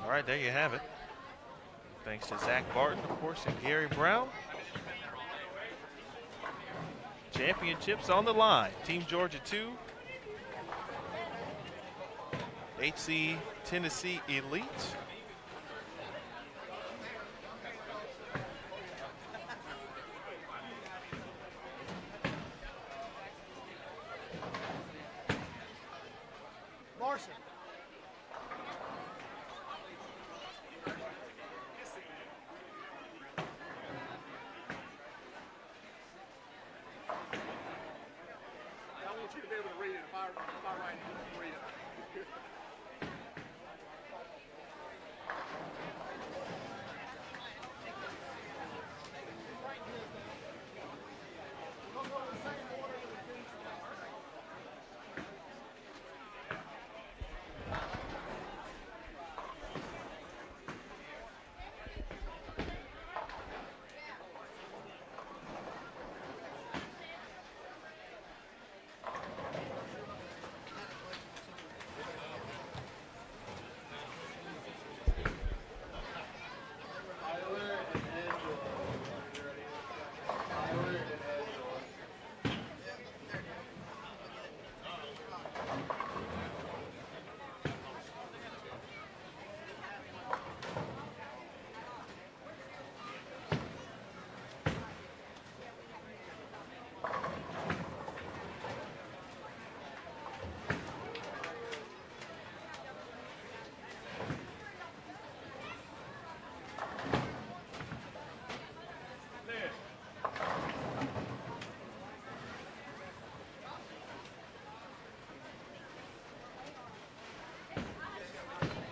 All right, there you have it. Thanks to Zach Barton, of course, and Gary Brown. Championships on the line. Team Georgia 2. HC Tennessee Elite. Marshall. I want you to be able to read it if I write it, you can read it.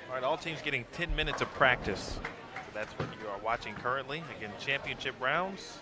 All right, all teams getting 10 minutes of practice. So that's what you are watching currently. Again, championship rounds.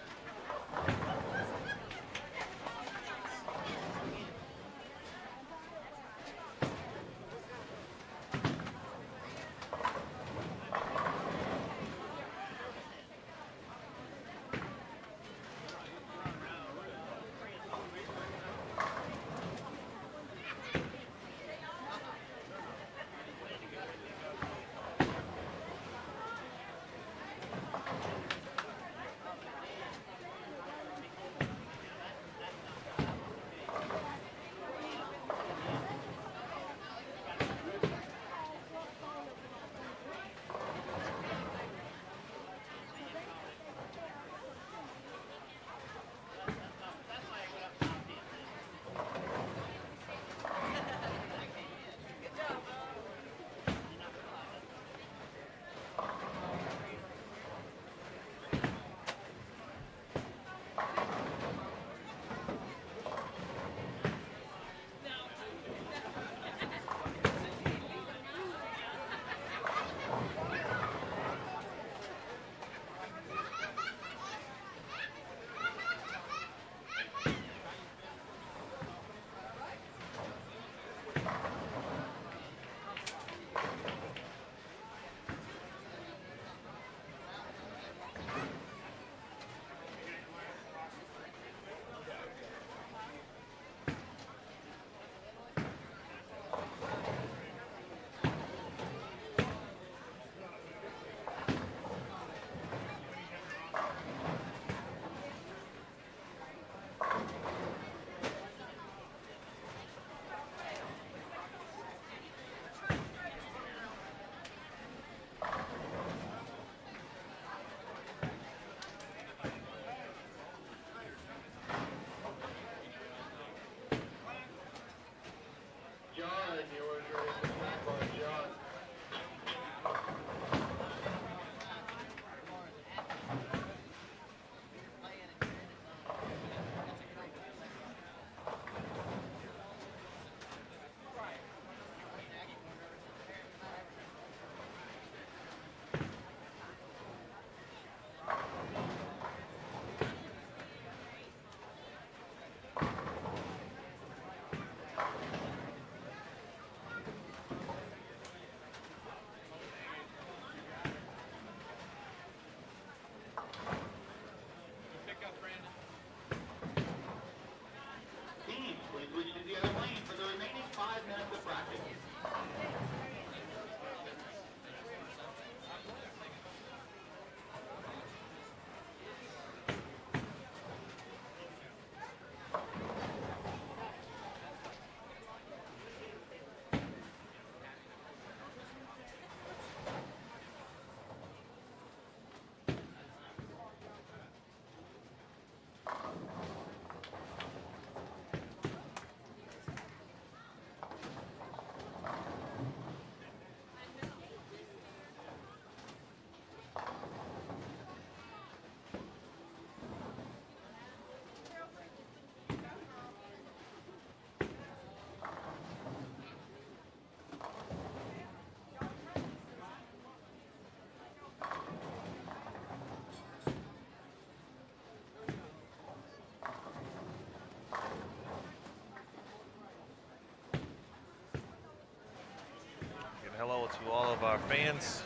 Hello to all of our fans.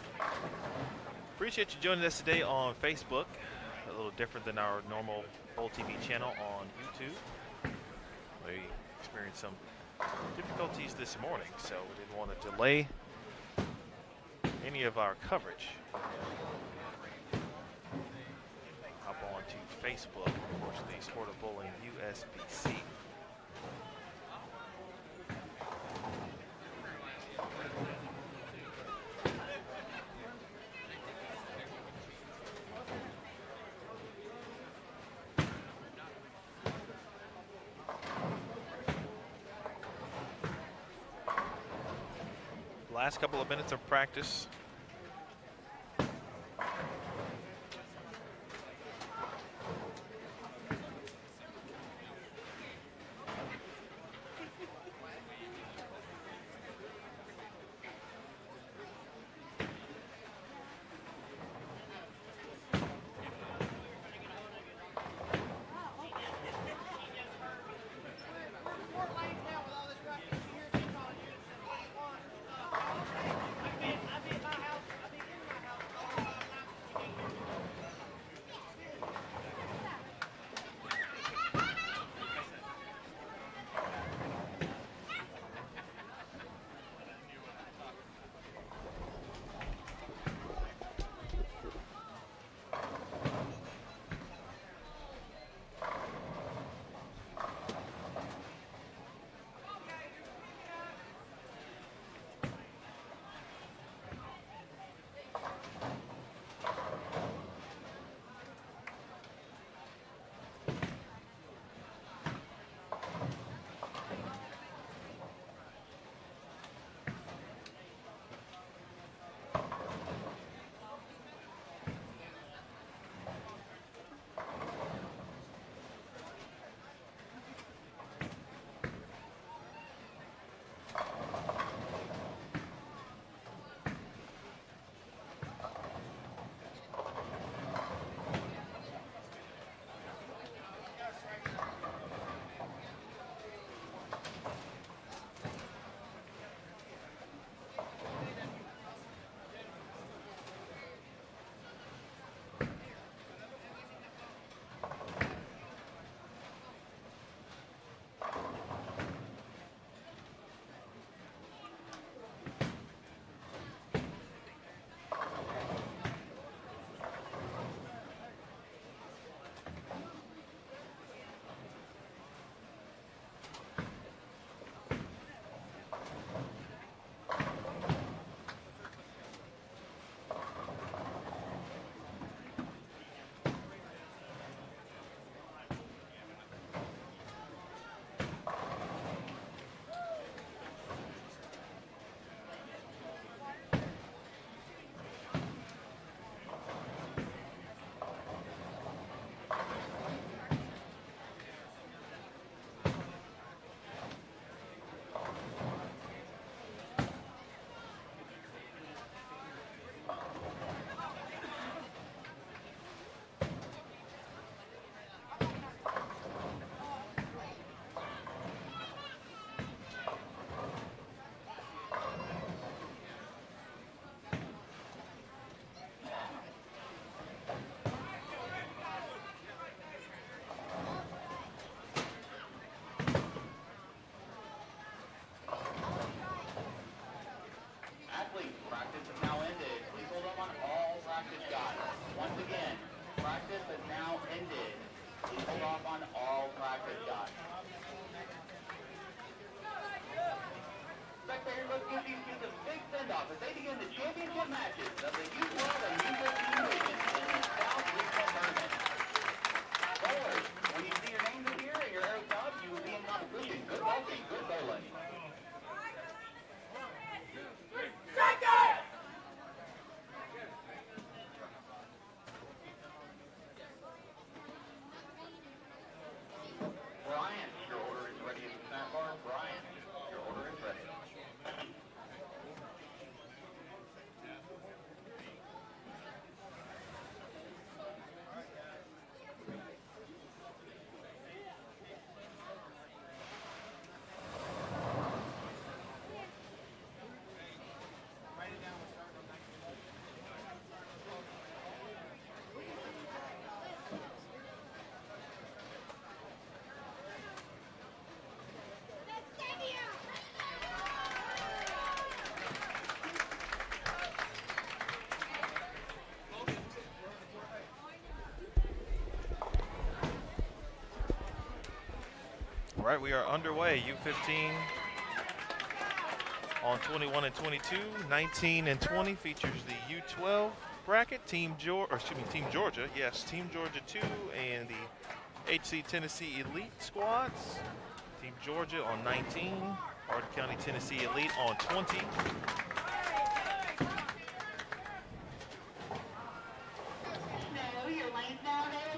Appreciate you joining us today on Facebook. A little different than our normal Bowl TV channel on YouTube. We experienced some difficulties this morning, so we didn't want to delay any of our coverage. Hop on to Facebook, of course, the Sport of Bowling USBC. Last couple of minutes of practice. Practice has now ended. Please hold up on all practice shots. Once again, practice has now ended. Please hold off on all practice shots. Spectators, let's give these kids a big send-off as they begin the championship matches of the U12 and U15 regions in the South Regional Tournament. Bowlers, when you see your names in here and your arrows up, you will be in competition. Good bowling, good bowling. Brian, your order is ready at the snack bar. Brian, your order is ready. All right, we are underway. U15 on 21 and 22, 19 and 20 features the U12 bracket. Team Georgia, yes, Team Georgia 2 and the HC Tennessee Elite squads. Team Georgia on 19, Hardin County Tennessee Elite on 20.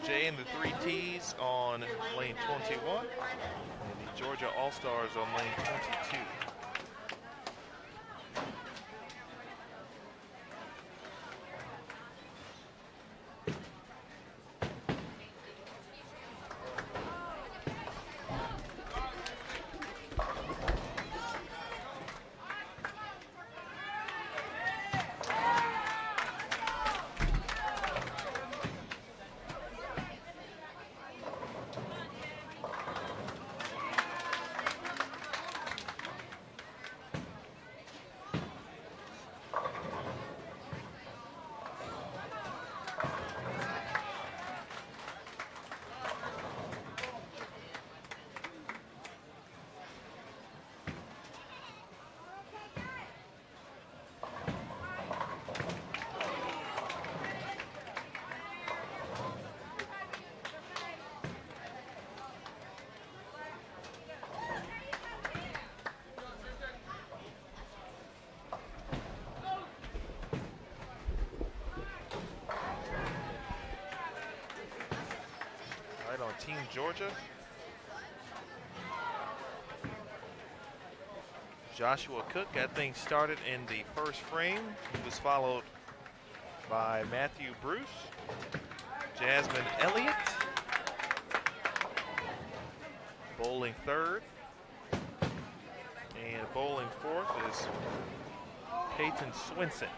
Jay and the 3Ts on lane 21, and the Georgia All-Stars on lane 22. On Team Georgia, Joshua Cook got things started in the first frame. He was followed by Matthew Bruce, Jasmine Elliott, bowling third, and bowling fourth is Peyton Swinson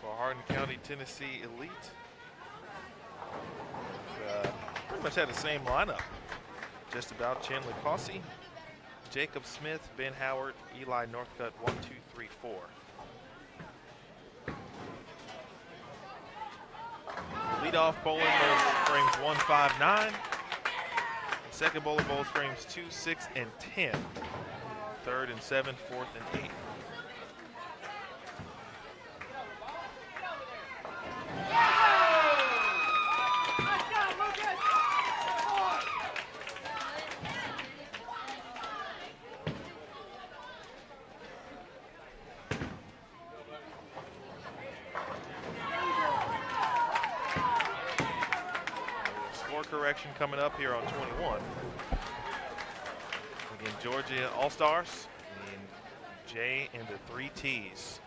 for Hardin County Tennessee Elite. Pretty much had the same lineup, just about. Chandler Cossey, Jacob Smith, Ben Howard, Eli Northcutt, 1, 2, 3, 4. Leadoff bowler bowls frames 1, 5, 9. Second bowler bowls frames 2, 6, and 10. Third and 7, fourth and 8. Correction coming up here on 21. Again, Georgia All-Stars and Jay and the 3Ts.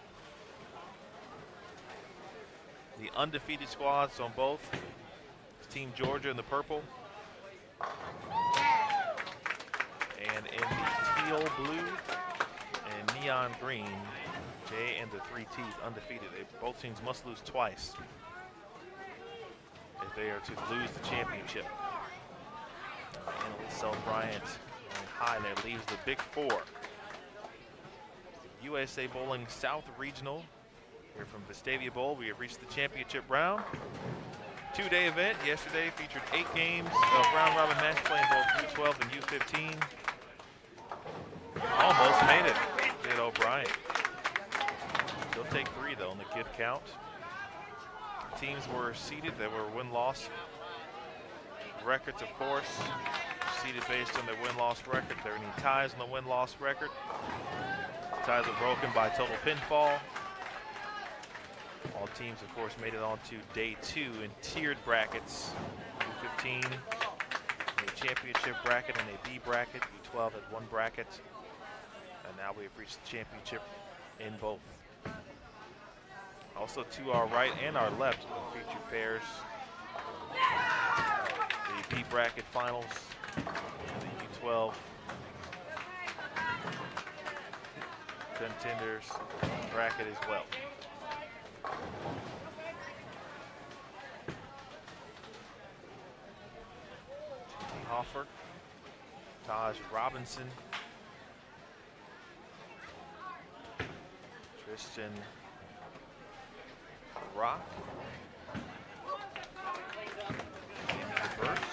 The undefeated squads on both. Team Georgia in the purple. And in the teal blue and neon green, Jay and the 3Ts undefeated. Both teams must lose twice if they are to lose the championship. Annalise Bryant going high there, leaves the Big Four. The USA Bowling South Regional here from Vestavia Bowl. We have reached the championship round. Two-day event. Yesterday featured 8 games of round-robin match play in both U12 and U15. Almost made it, did O'Brien. He'll take 3 though in the kid count. Teams were seeded. There were win-loss records, of course, seeded based on their win-loss record. If there are any ties on the win-loss record, ties were broken by total pinfall. All teams, of course, made it on to day 2 in tiered brackets. U15, a championship bracket and a B bracket. U12 had 1 bracket. And now we've reached the championship in both. Also to our right and our left, feature pairs. The B bracket finals and the U12 contenders bracket as well. T. Hoffer, Taj Robinson, Tristan Rock, Jamie DeBurse,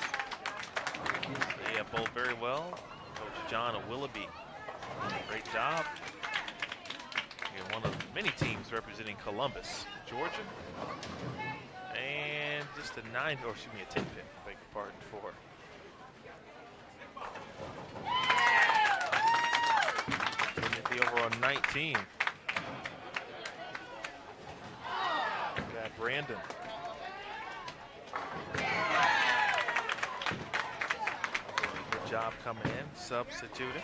that bowl very well. Coach John of Willoughby, great job. You're one of many teams representing Columbus, Georgia. And just a 10 pin, beg your pardon, for Timothy over on 19. Got Brandon. Good job coming in, substituting.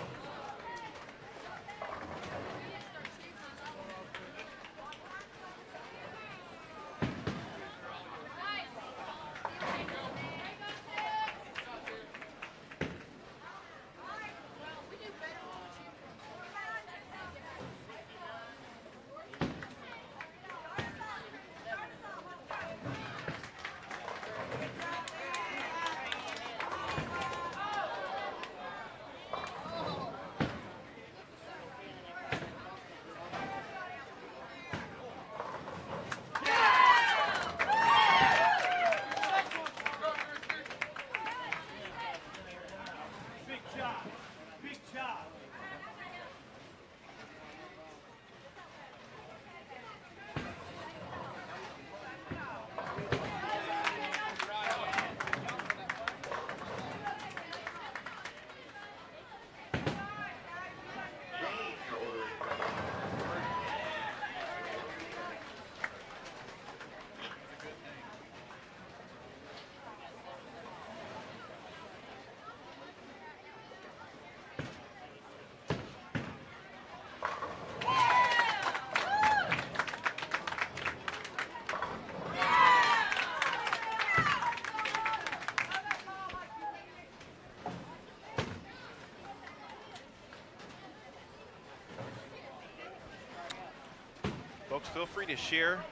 Folks, feel free to share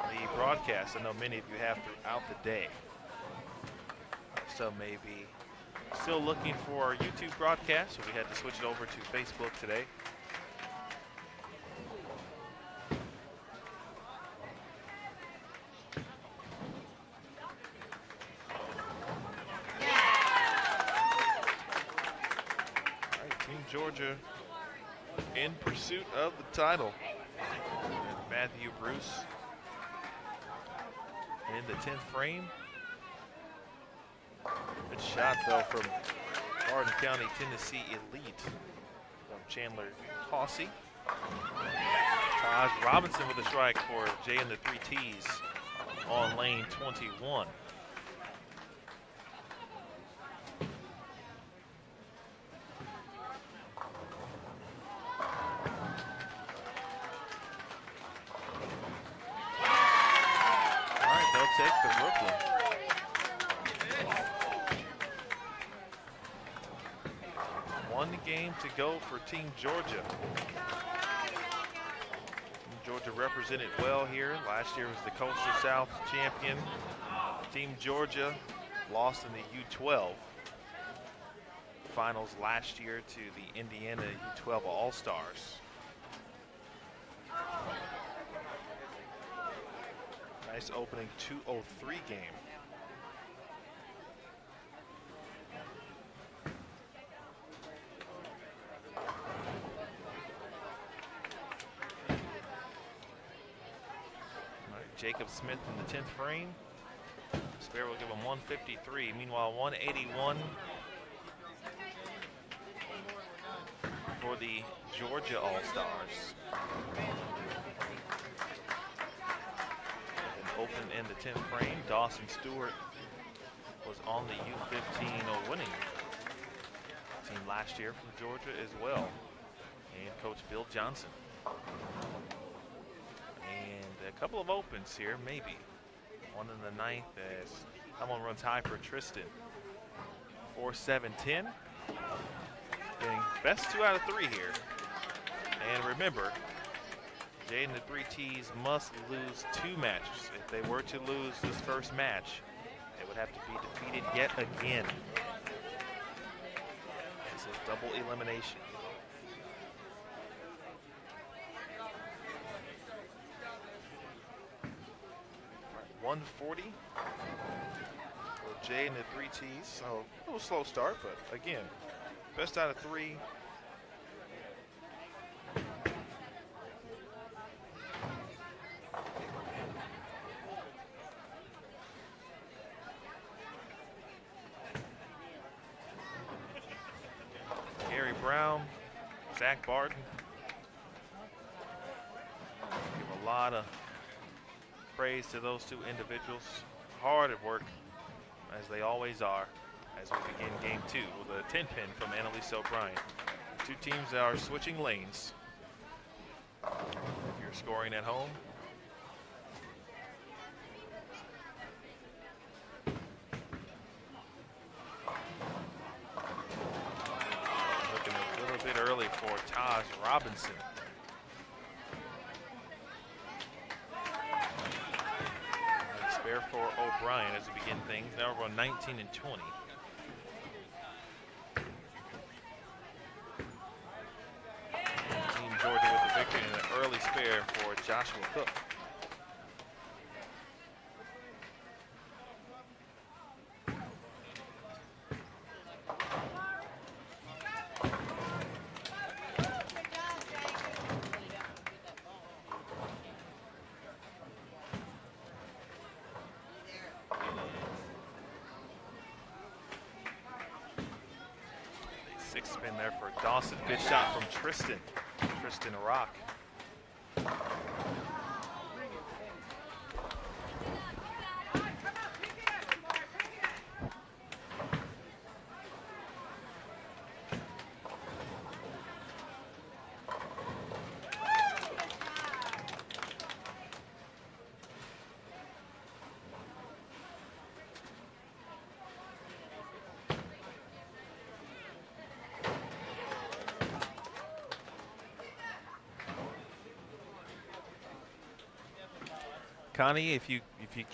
the broadcast. I know many of you have throughout the day. So maybe still looking for our YouTube broadcast, so we had to switch it over to Facebook today. All right, Team Georgia in pursuit of the title. Matthew Bruce in the 10th frame. Good shot though from Hardin County, Tennessee elite from Chandler Hawsey. Taj Robinson with a strike for Jay and the 3 T's on lane 21. Take the Brooklyn. One game to go for Team Georgia. Georgia represented well here. Last year was the Coastal South champion. Team Georgia lost in the U12 finals last year to the Indiana U12 All-Stars. Nice opening 2:03 game. All right, Jacob Smith in the 10th frame. Spare will give him 153. Meanwhile, 181 for the Georgia All-Stars. Open in the 10th frame. Dawson Stewart was on the U15 winning team last year from Georgia as well. And Coach Bill Johnson. And a couple of opens here, maybe. One in the 9th as someone runs high for Tristan. 4-7-10. Getting best 2 out of 3 here. And remember, Jay and the 3 T's must lose 2 matches. If they were to lose this first match, they would have to be defeated yet again. This is double elimination. All right, 140 for Jay and the 3 T's. So a little slow start, but again, best out of 3. Gary Brown, Zach Barton. Give a lot of praise to those 2 individuals. Hard at work, as they always are, as we begin game 2 with a 10-pin from Annalise O'Brien. 2 teams that are switching lanes. If you're scoring at home, looking a little bit early for Taj Robinson. Spare for O'Brien as we begin things. Now we're on 19 and 20. Team Georgia with the victory and an early spare for Joshua Cook. Six spin there for Dawson. Good shot from Tristan Rock. Connie, if you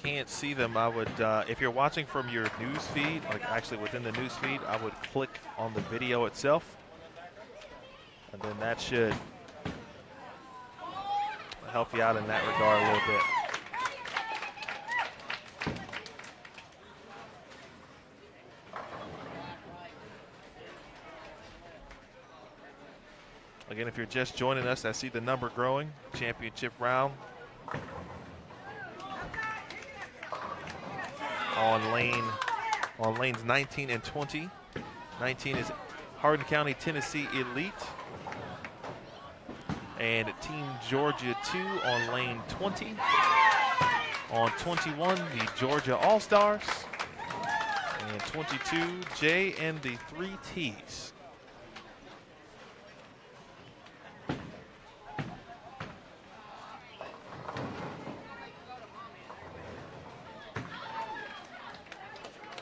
can't see them, I would, if you're watching from your news feed, like actually within the news feed, I would click on the video itself, and then that should help you out in that regard a little bit. Again, if you're just joining us, I see the number growing. Championship round on lanes 19 and 20. 19 is Hardin County, Tennessee Elite. And Team Georgia 2 on lane 20. On 21, the Georgia All-Stars. And 22, Jay and the 3 T's.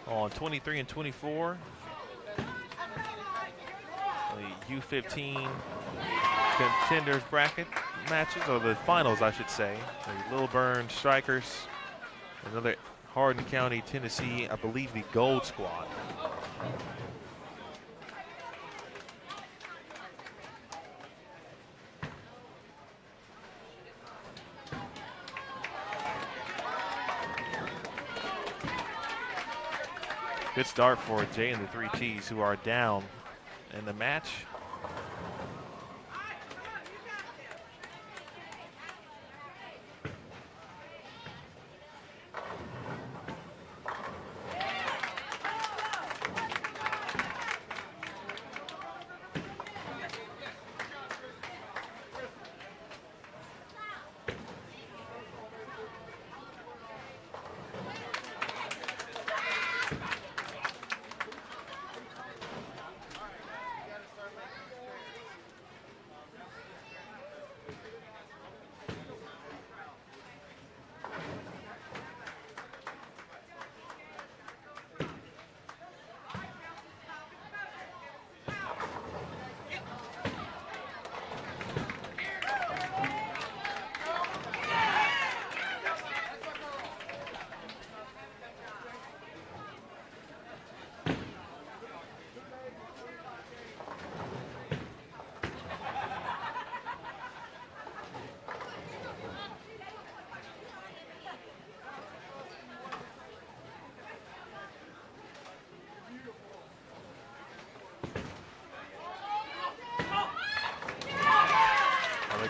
On 23 and 24, the U15 contenders bracket matches, or the finals, I should say. The Little Burn Strikers, another Hardin County, Tennessee, I believe the Gold Squad. Good start for Jay and the 3 T's, who are down in the match.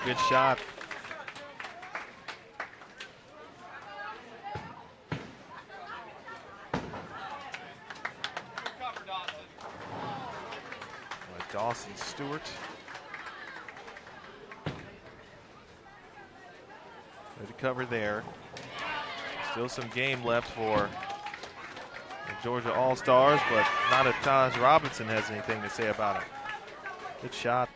good shot. Dawson Stewart. Good cover there. Still some game left for the Georgia All-Stars, but not if Taj Robinson has anything to say about it. Good shot.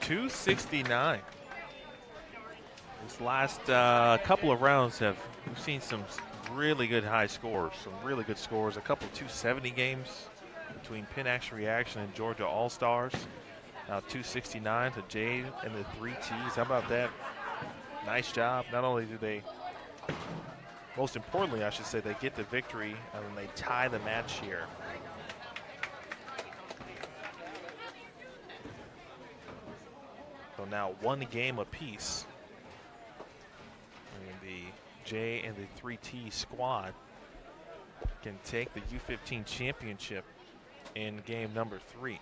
.269. This last couple of rounds we've seen some really good high scores, some really good scores. A couple of .270 games between Penn Action Reaction and Georgia All-Stars. Now .269 to Jade and the 3 Ts. How about that? Nice job. Not only do they, most importantly, I should say, they get the victory and they tie the match here. So now 1 game apiece. And the J and the 3T squad can take the U15 championship in game number 3.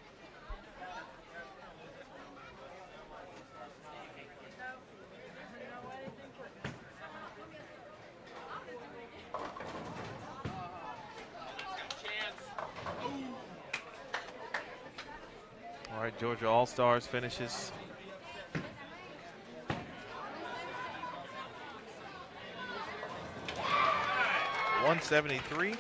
All right, Georgia All-Stars finishes 173.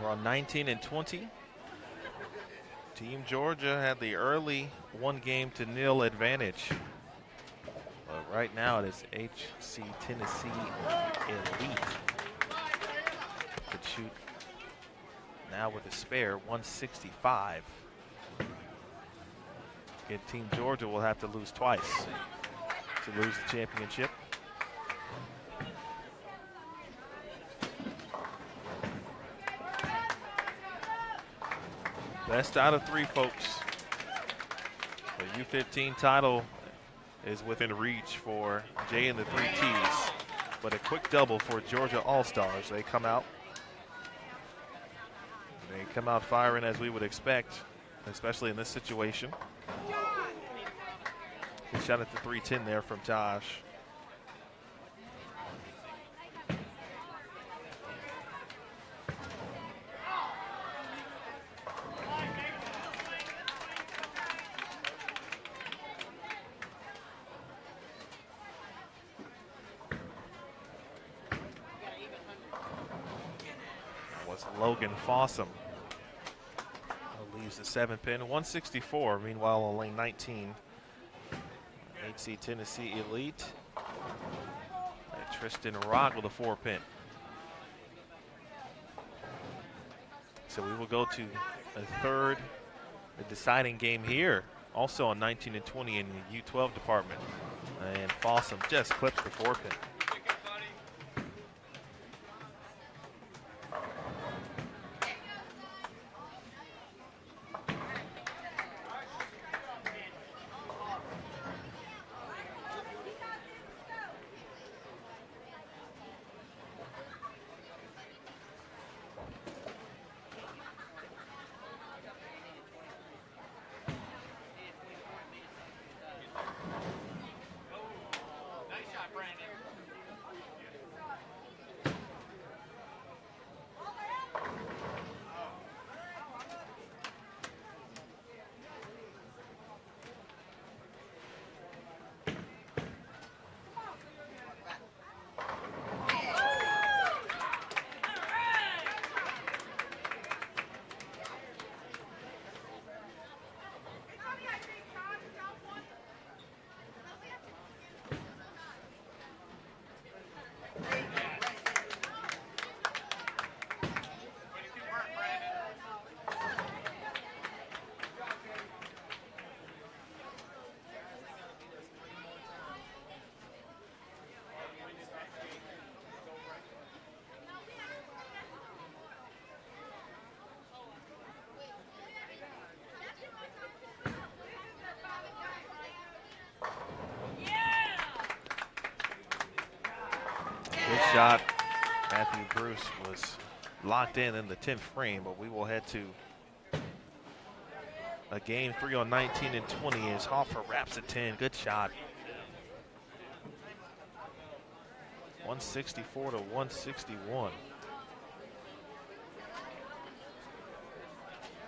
We're on 19 and 20. Team Georgia had the early 1-game-to-0 advantage. But right now it is HC Tennessee elite. Could shoot now with a spare 165. Again, Team Georgia will have to lose twice to lose the championship. Best out of 3, folks. The U15 title is within reach for Jay and the 3 Ts, but a quick double for Georgia All-Stars. They come out firing as we would expect, especially in this situation. Good shot at the 310 there from Taj. Logan Fossum leaves the 7-pin. 164, meanwhile, on lane 19. HC Tennessee Elite. And Tristan Rock with a 4-pin. So we will go to a third, the deciding game here, also on 19 and 20 in the U12 department. And Fossum just clips the 4-pin. Good shot. Matthew Bruce was locked in the 10th frame, but we will head to a game 3 on 19 and 20 as Hoffer wraps at 10. Good shot. 164 to 161.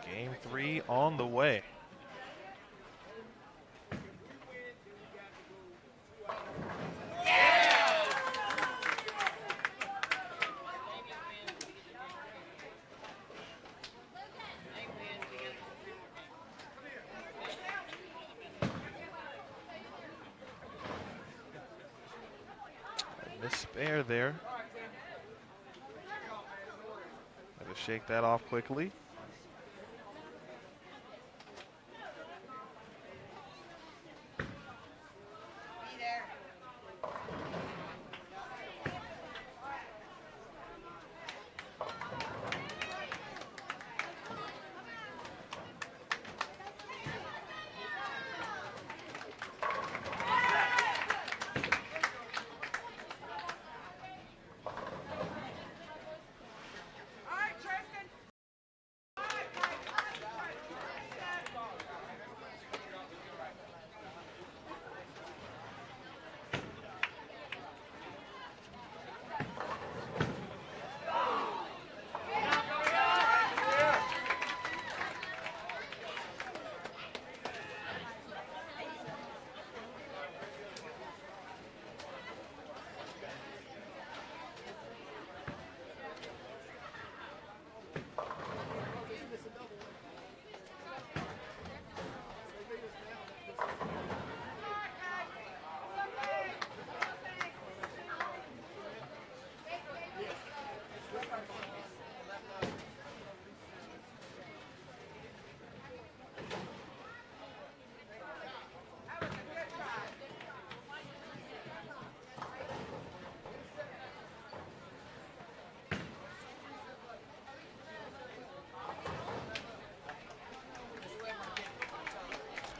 Game 3 on the way. Spare there. Had to shake that off quickly.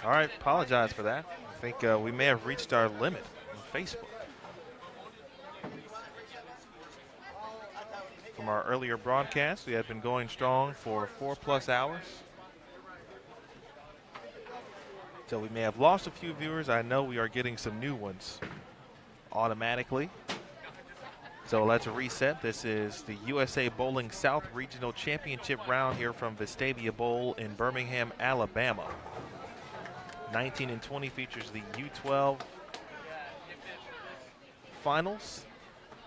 All right, apologize for that. I think we may have reached our limit on Facebook. From our earlier broadcast, we had been going strong for 4+ hours. So we may have lost a few viewers. I know we are getting some new ones automatically. So let's reset. This is the USA Bowling South Regional Championship round here from Vestavia Bowl in Birmingham, Alabama. 19 and 20 features the U12 finals.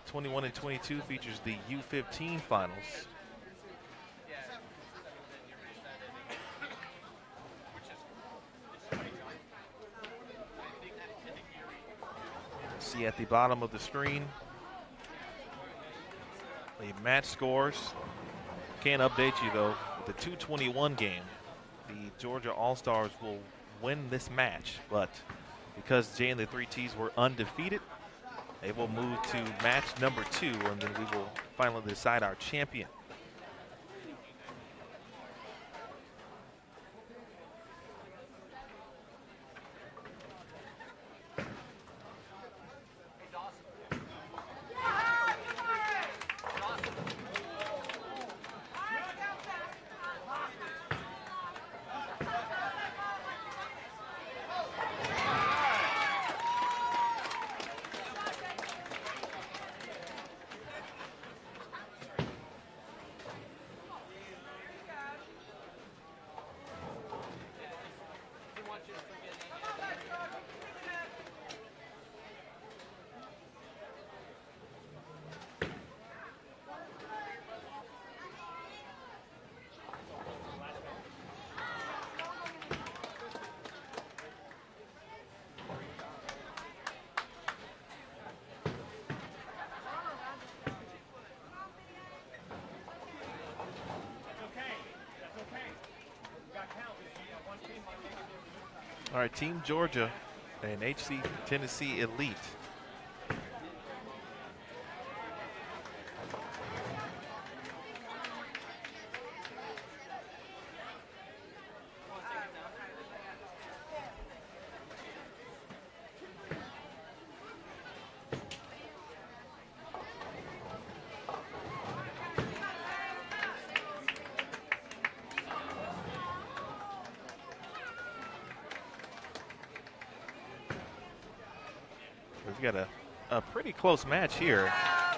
21 and 22 features the U15 finals. see at the bottom of the screen the match scores. Can't update you though. The 221 game, the Georgia All-Stars will win this match, but because Jay and the 3Ts were undefeated, they will move to match number 2, and then we will finally decide our champion. All right, Team Georgia and HC Tennessee Elite. We've got a pretty close match here,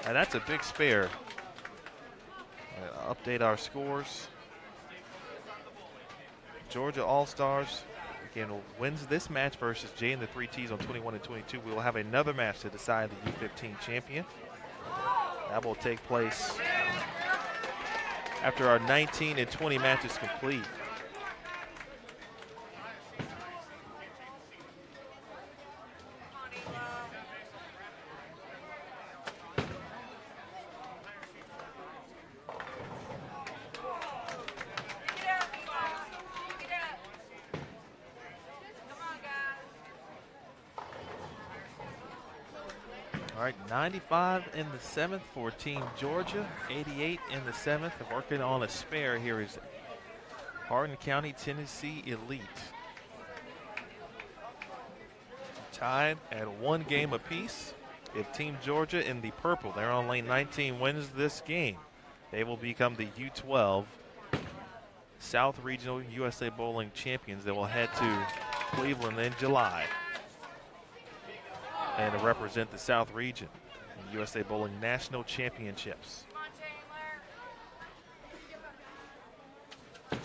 and that's a big spare. Update our scores. Georgia All-Stars again wins this match versus Jay and the 3Ts on 21 and 22. We will have another match to decide the U15 champion. That will take place after our 19 and 20 matches complete. All right, 95 in the 7th for Team Georgia, 88 in the 7th. And working on a spare here is Hardin County, Tennessee Elite. Tied at 1 game apiece. If Team Georgia in the purple, they're on lane 19, wins this game, they will become the U12 South Regional USA Bowling champions. They will head to Cleveland in July and to represent the South region in the USA Bowling National Championships. There's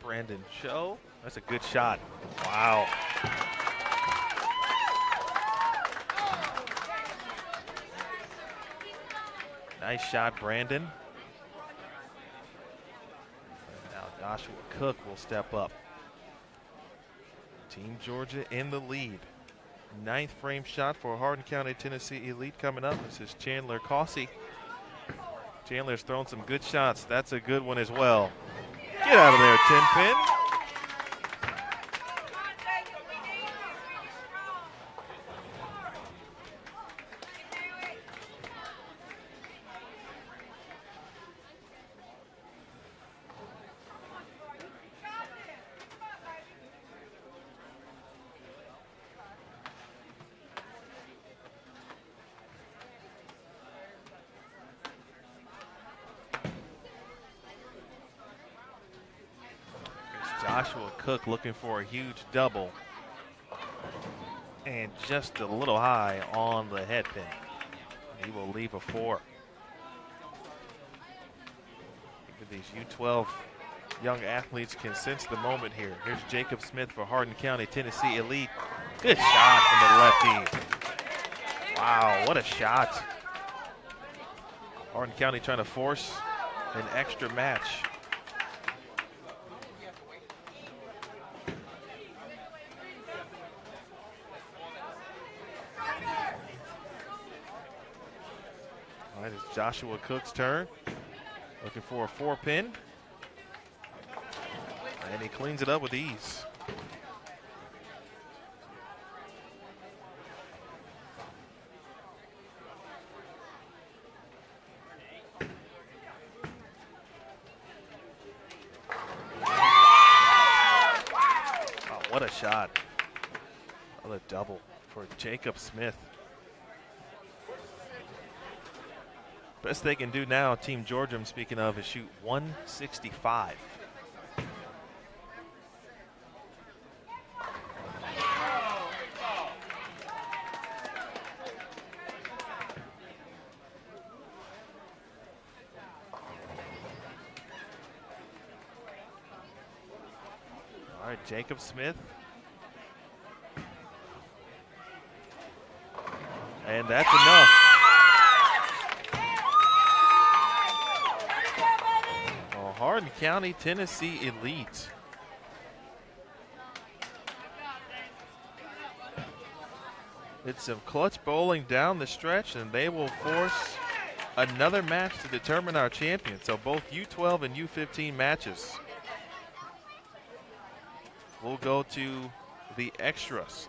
Brandon Cho. That's a good shot. Wow. Nice shot, Brandon. And now Joshua Cook will step up. Team Georgia in the lead. 9th frame shot for Hardin County, Tennessee Elite coming up. This is Chandler Causey. Chandler's thrown some good shots. That's a good one as well. Get out of there, 10-pin. Joshua Cook looking for a huge double. And just a little high on the head pin. He will leave a 4. These U12 young athletes can sense the moment here. Here's Jacob Smith for Hardin County, Tennessee Elite. Good shot from the lefty. Wow, what a shot. Hardin County trying to force an extra match. Joshua Cook's turn. Looking for a 4-pin. And he cleans it up with ease. Oh, what a shot. Another double for Jacob Smith. Best they can do now, Team Georgia, I'm speaking of, is shoot 165. All right, Jacob Smith. And that's enough. Oh, Hardin County, Tennessee Elite. It's some clutch bowling down the stretch, and they will force another match to determine our champion. So both U12 and U15 matches will go to the extras.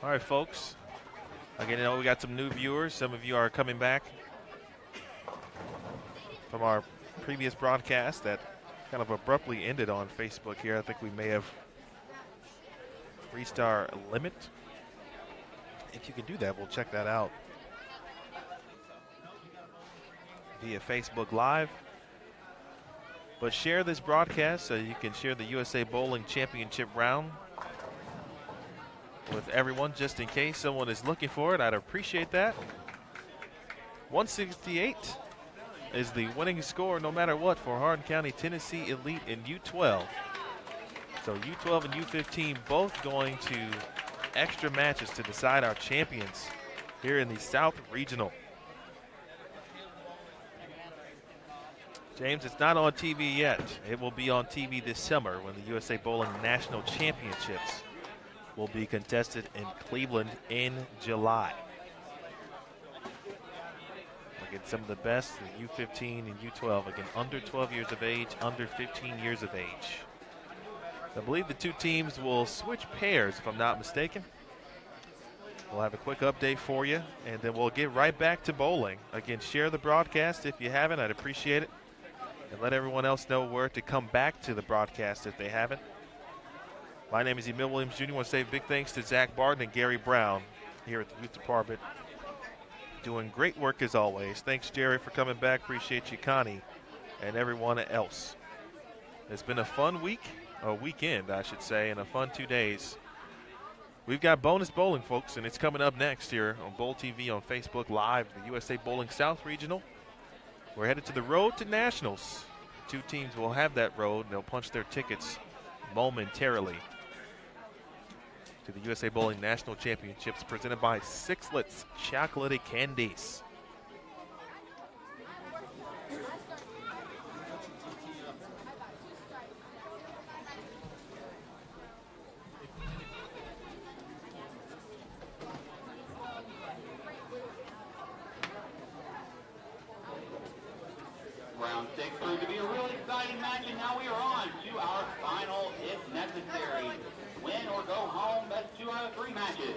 All right, folks. Again, I know we got some new viewers. Some of you are coming back from our previous broadcast that kind of abruptly ended on Facebook here. I think we may have reached our limit. If you can do that, we'll check that out via Facebook Live. But share this broadcast so you can share the USA Bowling Championship round with everyone, just in case someone is looking for it. I'd appreciate that. 168 is the winning score no matter what for Hardin County, Tennessee Elite in U12. So U12 and U15 both going to extra matches to decide our champions here in the South Regional. James, it's not on TV yet. It will be on TV this summer when the USA Bowling National Championships will be contested in Cleveland in July. Again, some of the best in U15 and U12. Again, under 12 years of age, under 15 years of age. I believe the two teams will switch pairs, if I'm not mistaken. We'll have a quick update for you, and then we'll get right back to bowling. Again, share the broadcast if you haven't. I'd appreciate it. And let everyone else know where to come back to the broadcast if they haven't. My name is Emil Williams Jr. I want to say big thanks to Zach Barton and Gary Brown here at the Youth Department. Doing great work as always. Thanks, Jerry, for coming back. Appreciate you, Connie, and everyone else. It's been a fun weekend, I should say, and a fun 2 days. We've got bonus bowling, folks, and it's coming up next here on Bowl TV on Facebook Live, the USA Bowling South Regional. We're headed to the road to Nationals. Two teams will have that road, and they'll punch their tickets momentarily to the USA Bowling National Championships presented by Sixlet's Chocolatey Candies. Round 6 proved to be a really exciting match, and now we are on to our final, if necessary, win or go home, best 2 out of 3 matches.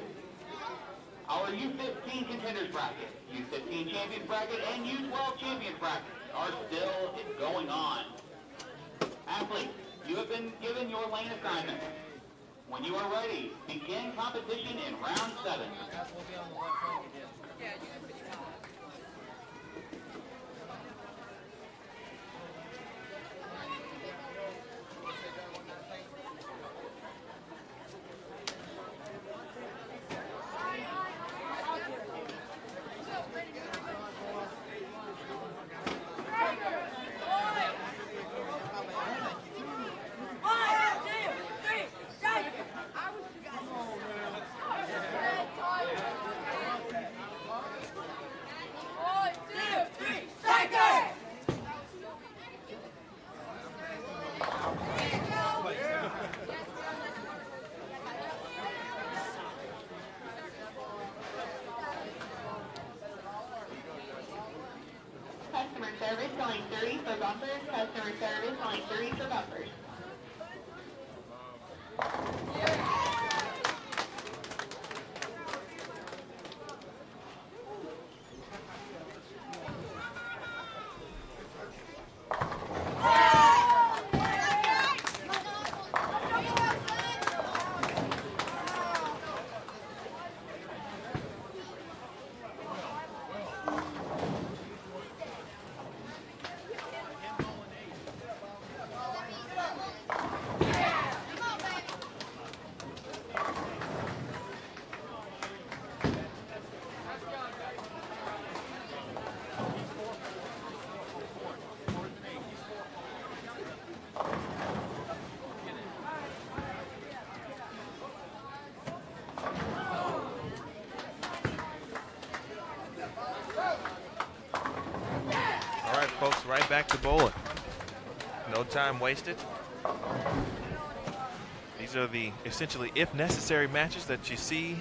Our U15 contenders bracket, U15 champions bracket, and U12 champions bracket are still going on. Athletes, you have been given your lane assignment. When you are ready, begin competition in round 7. only 30 for bumpers. Customer service, only 30 for bumpers. All right, folks, right back to bowling. No time wasted. These are the essentially if necessary matches that you see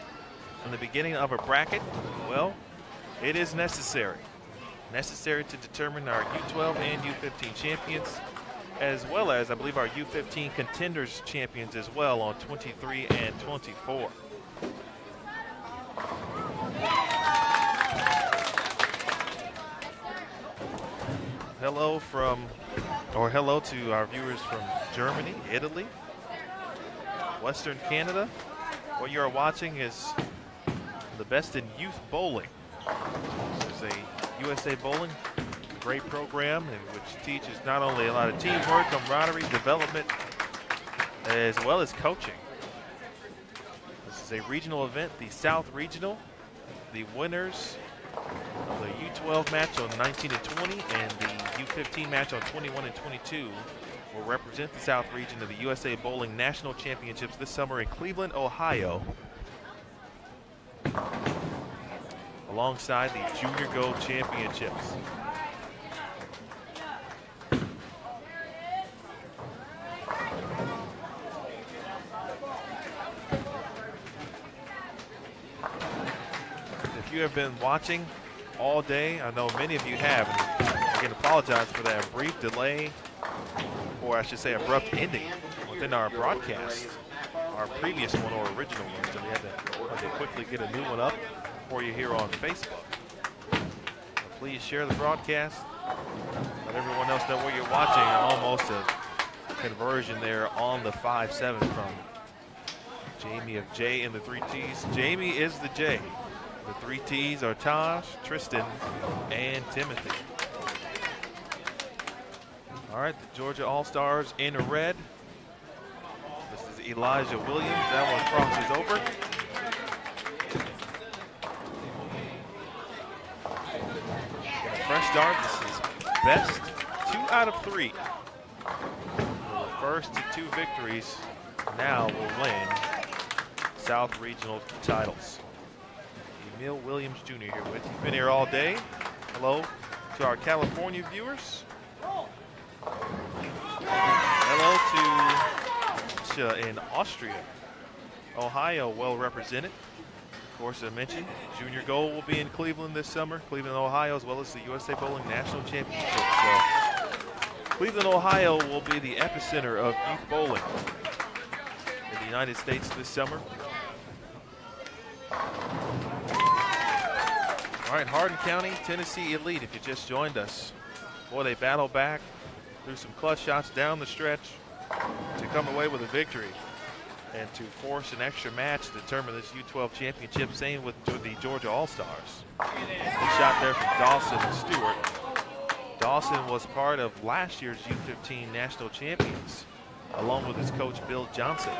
in the beginning of a bracket. Well, it is necessary. Necessary to determine our U12 and U15 champions, as well as I believe our U15 contenders champions as well on 23 and 24. Hello to our viewers from Germany, Italy, Western Canada. What you are watching is the best in youth bowling. This is a USA Bowling, a great program in which teaches not only a lot of teamwork, camaraderie, development, as well as coaching. This is a regional event, the South Regional. The winners of the U12 match on 19 and 20 and the U15 match on 21 and 22 will represent the South region of the USA Bowling National Championships this summer in Cleveland, Ohio, alongside the Junior Go Championships. If you have been watching all day, I know many of you have, and I can apologize for that brief delay, or I should say abrupt ending within our broadcast, our previous one or original one, so we had to quickly get a new one up for you here on Facebook. So please share the broadcast, let everyone else know where you're watching. Almost a conversion there on the 5-7 from Jamie of J and the 3 T's. Jamie is the J. The 3 T's are Taj, Tristan, and Timothy. All right, the Georgia All-Stars in red. This is Elijah Williams. That one crosses over. Get a fresh start. This is best 2 out of 3. The first 2 victories now will win South Regional titles. Emil Williams Jr. here with you. Been here all day. Hello to our California viewers. Hello to in Austria. Ohio well represented. Of course, I mentioned Junior Gold will be in Cleveland this summer. Cleveland, Ohio, as well as the USA Bowling National Championship. So Cleveland, Ohio will be the epicenter of youth bowling in the United States this summer. All right, Hardin County, Tennessee Elite, if you just joined us. Boy, they battle back through some clutch shots down the stretch to come away with a victory and to force an extra match to determine this U12 championship. Same with the Georgia All-Stars. Good shot there from Dawson and Stewart. Dawson was part of last year's U15 national champions, along with his coach, Bill Johnson.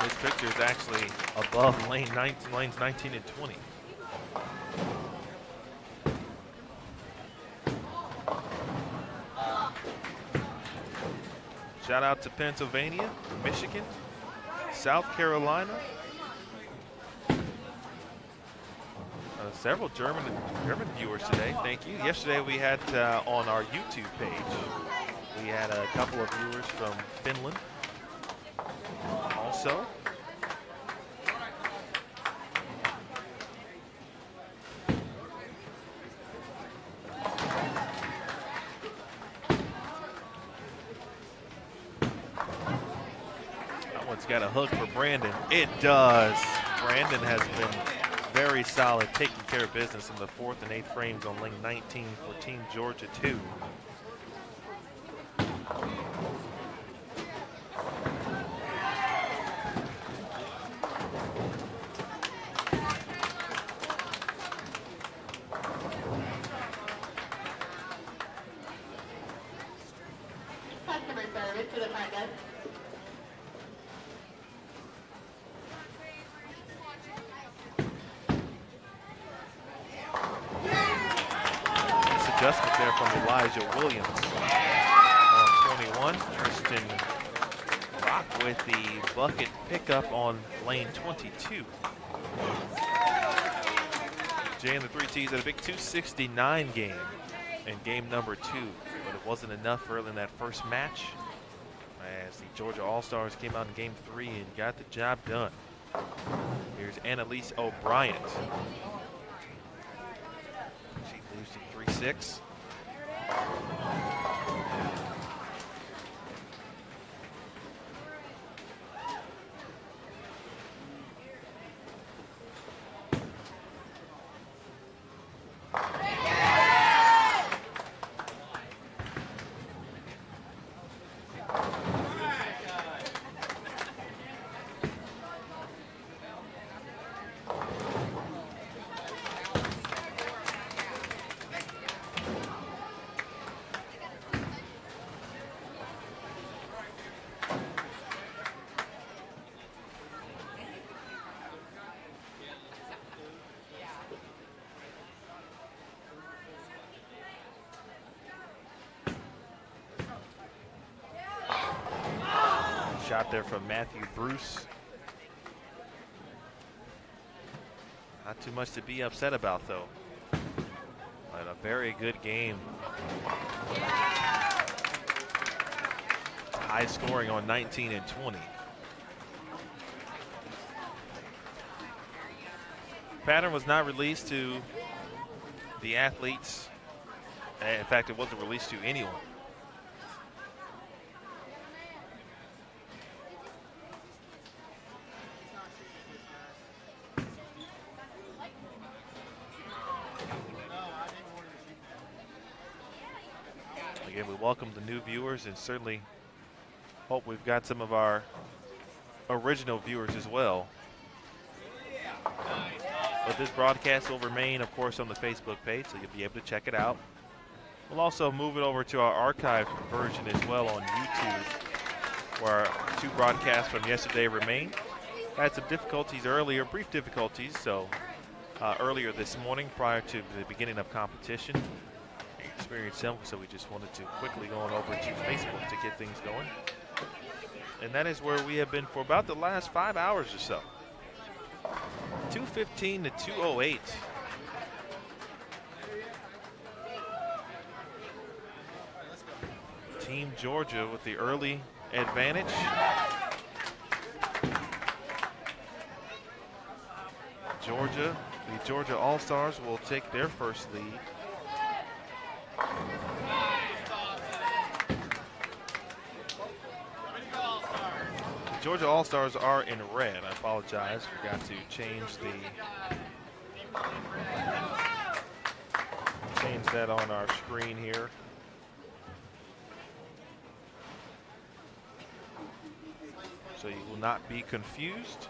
This picture is actually above lanes 19 and 20. Shout out to Pennsylvania, Michigan, South Carolina. Several German viewers today. Thank you. Yesterday we had on our YouTube page, we had a couple of viewers from Finland. Also, It's got a hook for Brandon. It does. Brandon has been very solid, taking care of business in the 4th and 8th frames on lane 19 for Team Georgia 2. Customer service to the front desk. Nice adjustment there from Elijah Williams. On 21, Tristan Rock with the bucket pickup on lane 22. Jay and the 3Ts had a big 269 game in game number 2, but it wasn't enough early in that first match as the Georgia All-Stars came out in game 3 and got the job done. Here's Annalise O'Brien. She leads to 3-6. Shot there from Matthew Bruce. Not too much to be upset about, though. But a very good game. High scoring on 19 and 20. Pattern was not released to the athletes. In fact, it wasn't released to anyone. Again, we welcome the new viewers and certainly hope we've got some of our original viewers as well. But this broadcast will remain, of course, on the Facebook page, so you'll be able to check it out. We'll also move it over to our archived version as well on YouTube, where our 2 broadcasts from yesterday remain. Had some difficulties earlier, brief difficulties, so earlier this morning prior to the beginning of competition. Experienced some, so we just wanted to quickly go on over to Facebook to get things going. And that is where we have been for about the last 5 hours or so. 2:15 to 2:08. Team Georgia with the early advantage. The Georgia All-Stars will take their first lead. The Georgia All-Stars are in red. I apologize, forgot to change that on our screen here. So you will not be confused.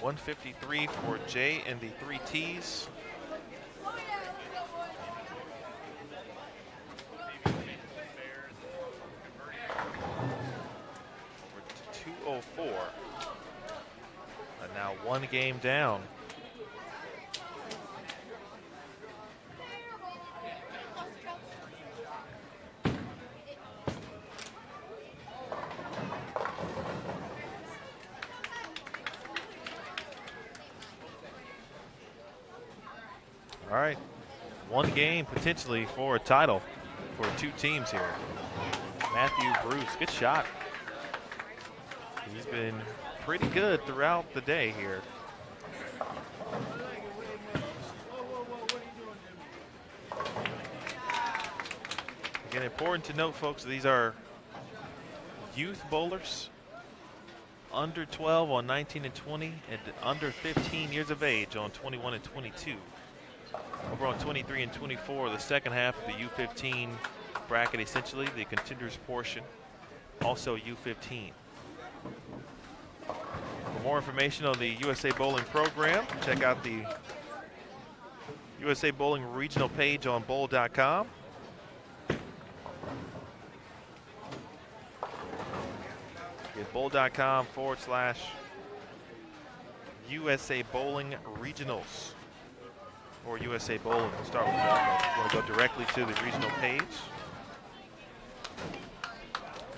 .153 for Jay and the 3Ts. Over to 204. And now 1 game down. All right, one game potentially for a title for two teams here. Matthew Bruce, good shot. He's been pretty good throughout the day here. Again, important to note, folks, these are youth bowlers, under 12 on 19 and 20, and under 15 years of age on 21 and 22. Over on 23 and 24, the second half of the U15 bracket, essentially the contenders portion, also U15. For more information on the USA Bowling program, check out the USA Bowling regional page on bowl.com. bowl.com/USA Bowling Regionals, or USA Bowling. We'll start with that. We'll go directly to the regional page.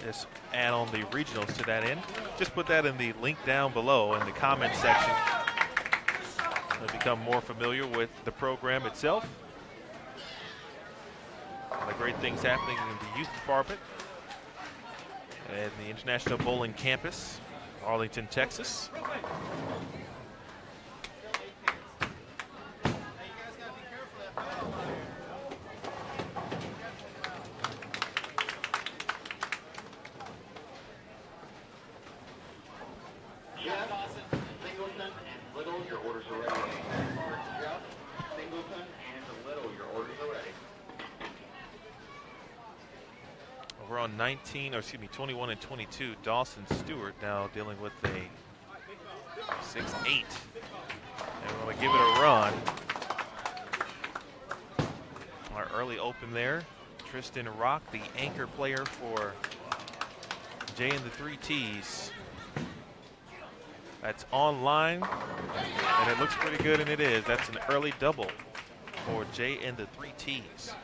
Just add on the regionals to that end. Just put that in the link down below in the comment section to become more familiar with the program itself. A lot of great things happening in the youth department at the International Bowling Campus, Arlington, Texas. Over on 21 and 22, Dawson Stewart now dealing with a 6-8. And we're going to give it a run. Our early open there, Tristan Rock, the anchor player for Jay and the 3 T's. That's online, and it looks pretty good, and it is. That's an early double for Jay and the 3 T's.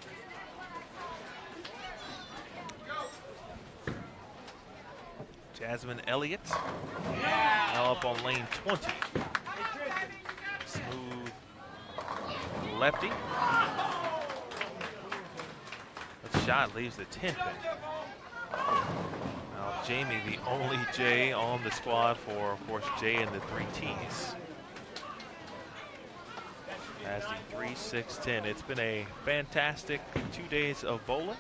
Jasmine Elliott now up on lane 20. Smooth lefty. That shot leaves the 10 pin. Now Jamie, the only J on the squad for, of course, Jay and the 3 T's. As the 3-6-10. It's been a fantastic 2 days of bowling.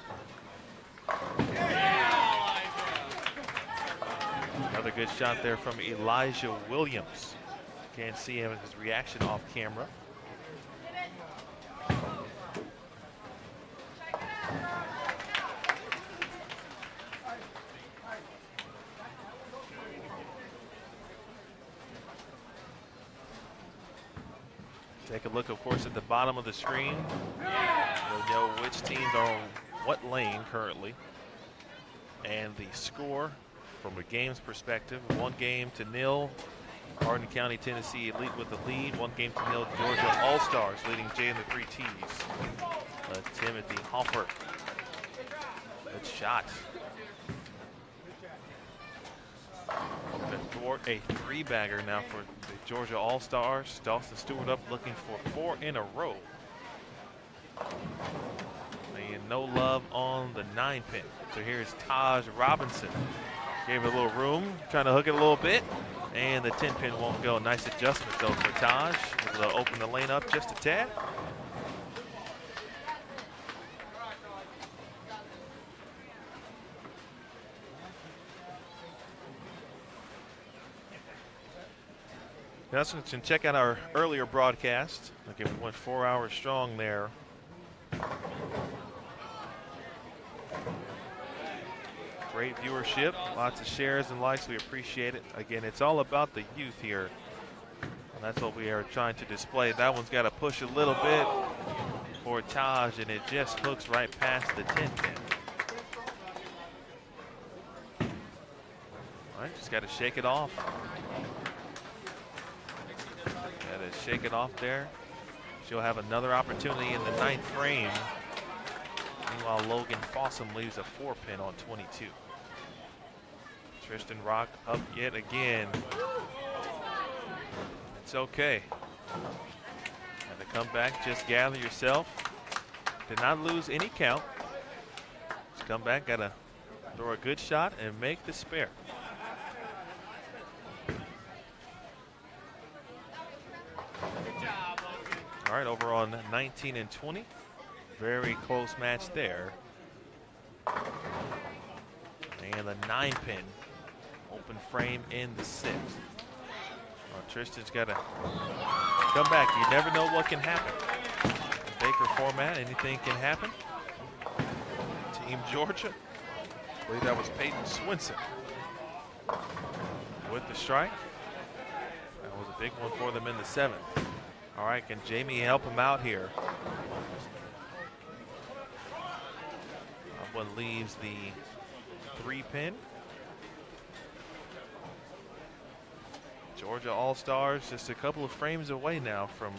Another good shot there from Elijah Williams. Can't see him in his reaction off camera. Take a look, of course, at the bottom of the screen. We'll know which teams are on what lane currently. And the score from a game's perspective, 1-0. Hardin County, Tennessee Elite with the lead. 1-0. Georgia All-Stars leading Jay and the 3 T's. Timothy Hoffer. Good shot. To thwart a 3-bagger now for the Georgia All-Stars. Dawson Stewart up looking for 4 in a row. And no love on the 9 pin. So here's Taj Robinson. Gave it a little room, trying to hook it a little bit, and the 10 pin won't go. Nice adjustment though for Taj. Able to open the lane up just a tad. Now, so you can check out our earlier broadcast. Okay, we went 4 hours strong there. Great viewership, lots of shares and likes. We appreciate it. Again, it's all about the youth here. And that's what we are trying to display. That one's got to push a little bit for Taj, and it just hooks right past the 10 pin. All right, just got to shake it off. Got to shake it off there. She'll have another opportunity in the 9th frame. Meanwhile, Logan Fossum leaves a 4 pin on 22. Tristan Rock up yet again. It's okay. Got to Come back, just gather yourself. Did not lose any count. Just come back, gotta throw a good shot and make the spare. All right, over on 19 and 20. Very close match there. And the 9-pin. Open frame in the 6th. Well, Tristan's got to come back. You never know what can happen. Baker format, anything can happen. Team Georgia. I believe that was Peyton Swinson with the strike. That was a big one for them in the 7th. All right, can Jamie help him out here? That one leaves the 3-pin. Georgia All-Stars just a couple of frames away now from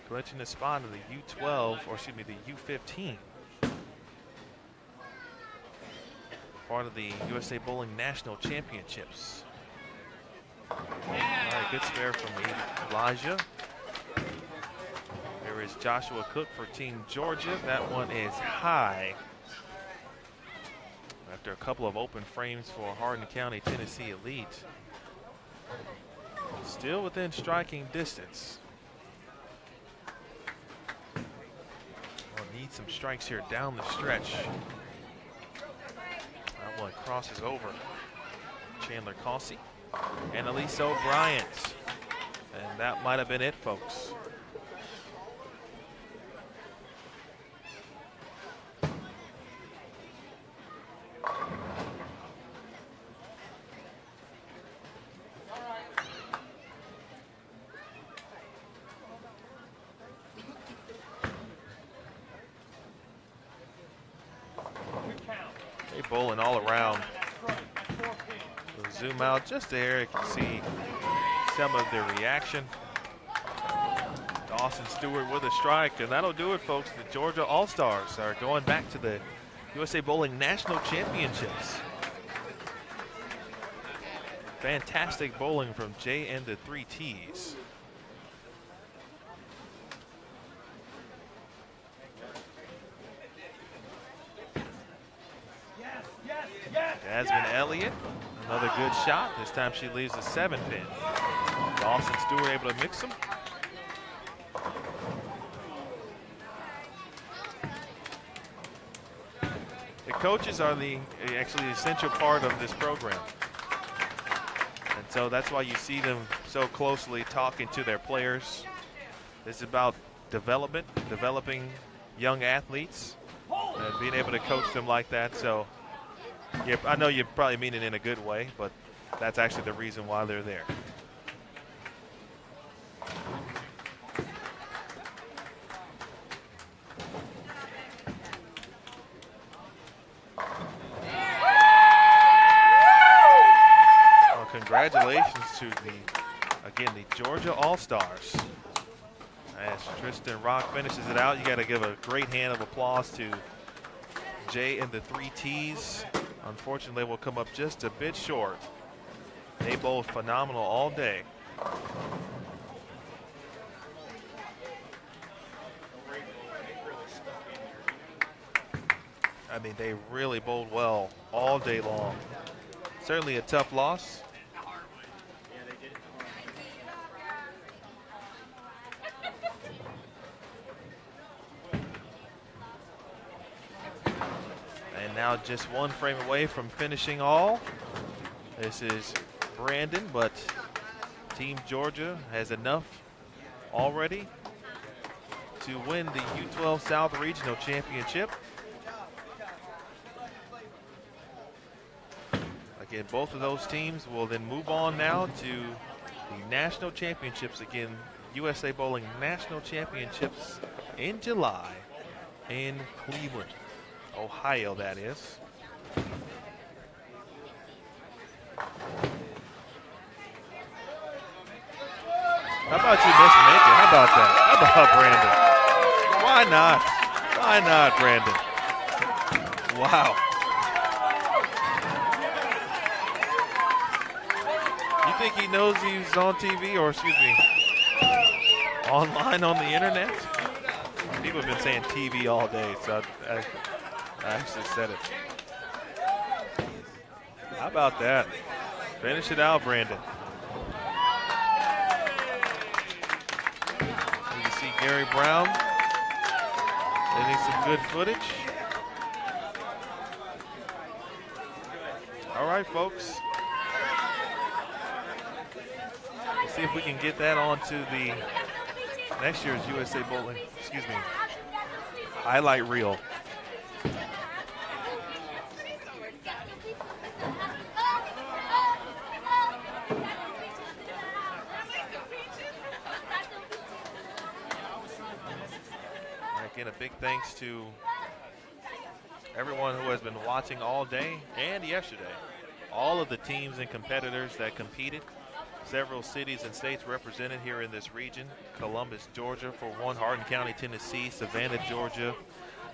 clinching a spot in the U12, or excuse me, the U15. Part of the USA Bowling National Championships. All right, good spare from Elijah. There is Joshua Cook for Team Georgia. That one is high. After a couple of open frames for Hardin County, Tennessee Elite. Still within striking distance. We'll need some strikes here down the stretch. That one crosses over Chandler Causey and Elise O'Brien. And that might have been it, folks. They bowling all around. We'll zoom out just there. You can see some of their reaction. Dawson Stewart with a strike, and that'll do it, folks. The Georgia All-Stars are going back to the USA Bowling National Championships. Fantastic bowling from Jay and the 3 T's. Jasmine Elliott, another good shot. This time she leaves the 7-pin. Dawson Stewart able to mix them. The coaches are actually the essential part of this program. And so that's why you see them so closely talking to their players. This is about development, developing young athletes, and being able to coach them like that. So yeah, I know you probably mean it in a good way, but that's actually the reason why they're there. Well, congratulations to the Georgia All-Stars. As Tristan Rock finishes it out, you got to give a great hand of applause to Jay and the 3 T's. Unfortunately, we'll come up just a bit short. They bowled phenomenal all day. I mean, they really bowled well all day long. Certainly a tough loss. Now just one frame away from finishing all. This is Brandon, but Team Georgia has enough already to win the U12 South Regional Championship. Again, both of those teams will then move on now to the National Championships. Again, USA Bowling National Championships in July in Cleveland, Ohio, that is. How about you miss Macon? How about that? How about Brandon? Why not? Why not, Brandon? Wow. You think he knows he's on TV, or excuse me, online on the internet. People have been saying TV all day, so I actually said it. How about that? Finish it out, Brandon. You see Gary Brown getting some good footage. All right, folks. Let's see if we can get that onto the next year's USA Bowling, highlight reel. Again, a big thanks to everyone who has been watching all day and yesterday. All of the teams and competitors that competed. Several cities and states represented here in this region. Columbus, Georgia for one, Hardin County, Tennessee, Savannah, Georgia,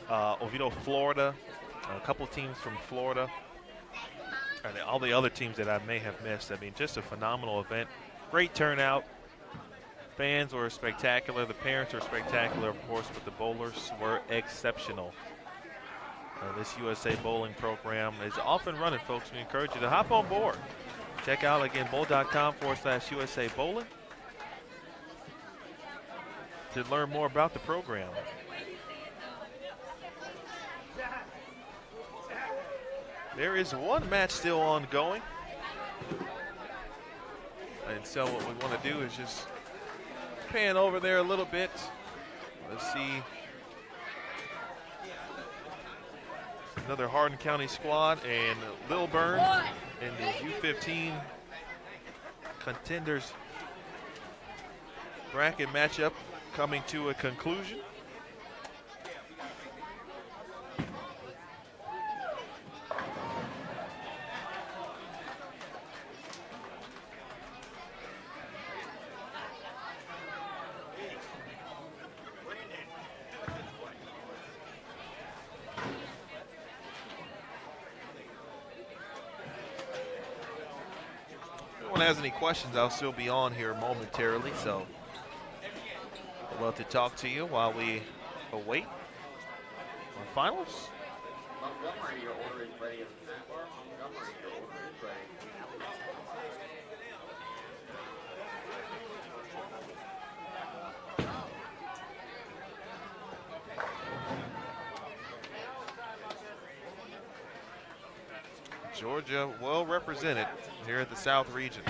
Oviedo, Florida, a couple teams from Florida, and all the other teams that I may have missed. I mean, just a phenomenal event. Great turnout. Fans were spectacular. The parents were spectacular, of course, but the bowlers were exceptional. This USA Bowling program is off and running, folks. We encourage you to hop on board. Check out, again, bowl.com/USA Bowling to learn more about the program. There is one match still ongoing. And so what we want to do is just pan over there a little bit. Let's see. Another Hardin County squad and Lilburn in the U15 contenders bracket matchup coming to a conclusion. Has any questions, I'll still be on here momentarily, so I'd love to talk to you while we await our finals. Montgomery, your order is ready. Montgomery, your order is ready. Georgia well represented here at the South region.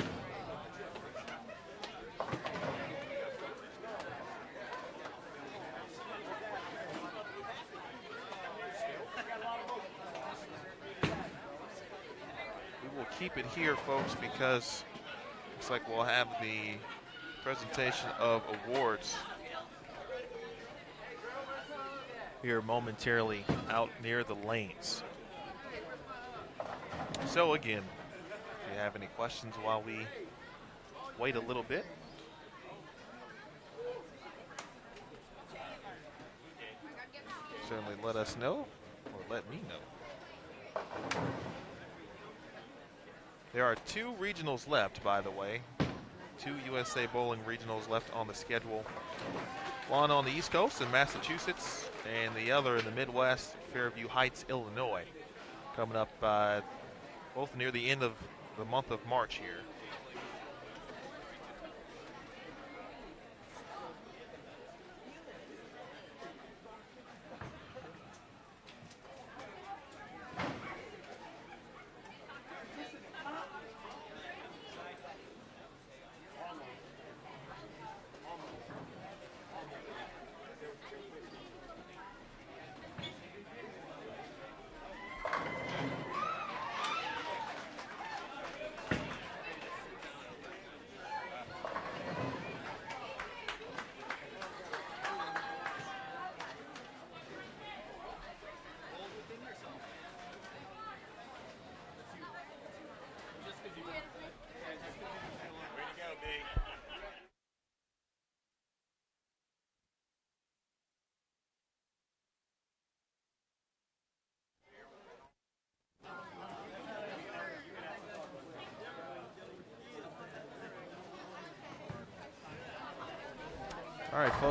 We will keep it here, folks, because looks like we'll have the presentation of awards here momentarily out near the lanes. So again, if you have any questions while we wait a little bit, certainly let us know, or let me know. There are 2 regionals left, by the way. 2 USA Bowling regionals left on the schedule. One on the East Coast in Massachusetts, and the other in the Midwest, Fairview Heights, Illinois, coming up both near the end of the month of March here.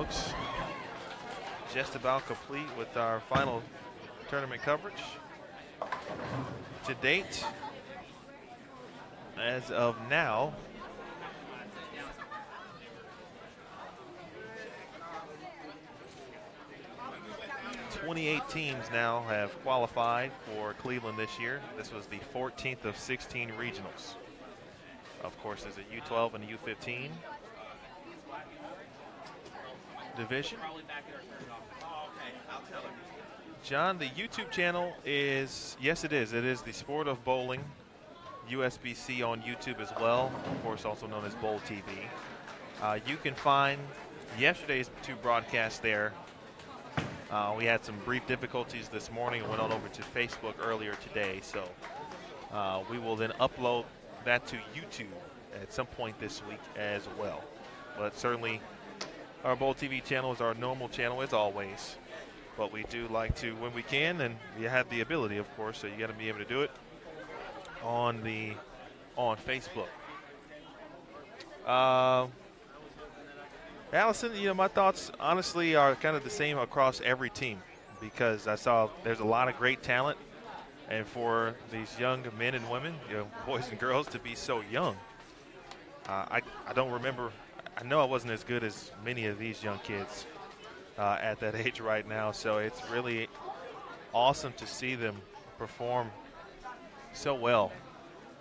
folks, just about complete with our final tournament coverage. To date, as of now, 28 teams now have qualified for Cleveland this year. This was the 14th of 16 regionals. Of course, there's a U12 and a U15 division. John, the YouTube channel is, yes it is. It is the Sport of Bowling, USBC on YouTube as well. Of course, also known as Bowl TV. You can find yesterday's 2 broadcasts there. We had some brief difficulties this morning and went on over to Facebook earlier today. So we will then upload that to YouTube at some point this week as well. But certainly our Bowl TV channel is our normal channel as always. But we do like to, when we can, and you have the ability, of course, so you got to be able to do it on Facebook. Allison, you know, my thoughts honestly are kind of the same across every team because I saw there's a lot of great talent, and for these young men and women, you know, boys and girls, to be so young, I don't remember. I know I wasn't as good as many of these young kids at that age right now, so it's really awesome to see them perform so well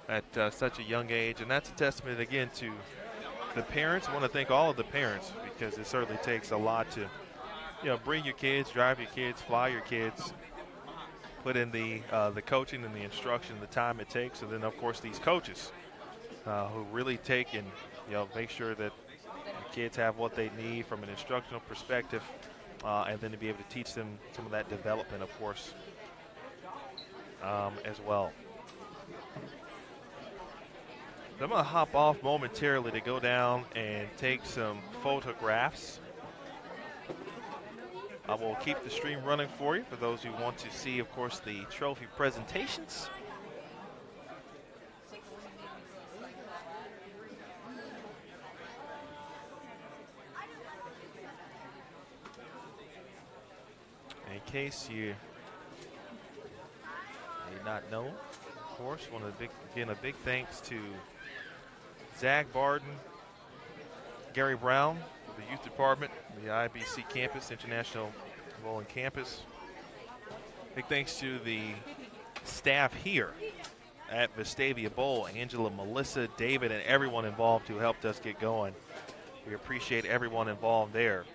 at such a young age, and that's a testament again to the parents. I want to thank all of the parents because it certainly takes a lot to, you know, bring your kids, drive your kids, fly your kids, put in the coaching and the instruction, the time it takes, and then of course these coaches who really take and, you know, make sure that the kids have what they need from an instructional perspective, and then to be able to teach them some of that development, of course, as well. So I'm going to hop off momentarily to go down and take some photographs. I will keep the stream running for you for those who want to see, of course, the trophy presentations. In case you may not know, of course, a big thanks to Zach Barden, Gary Brown, the youth department, the IBC campus, International Bowling Campus. Big thanks to the staff here at Vestavia Bowl, Angela, Melissa, David, and everyone involved who helped us get going. We appreciate everyone involved there.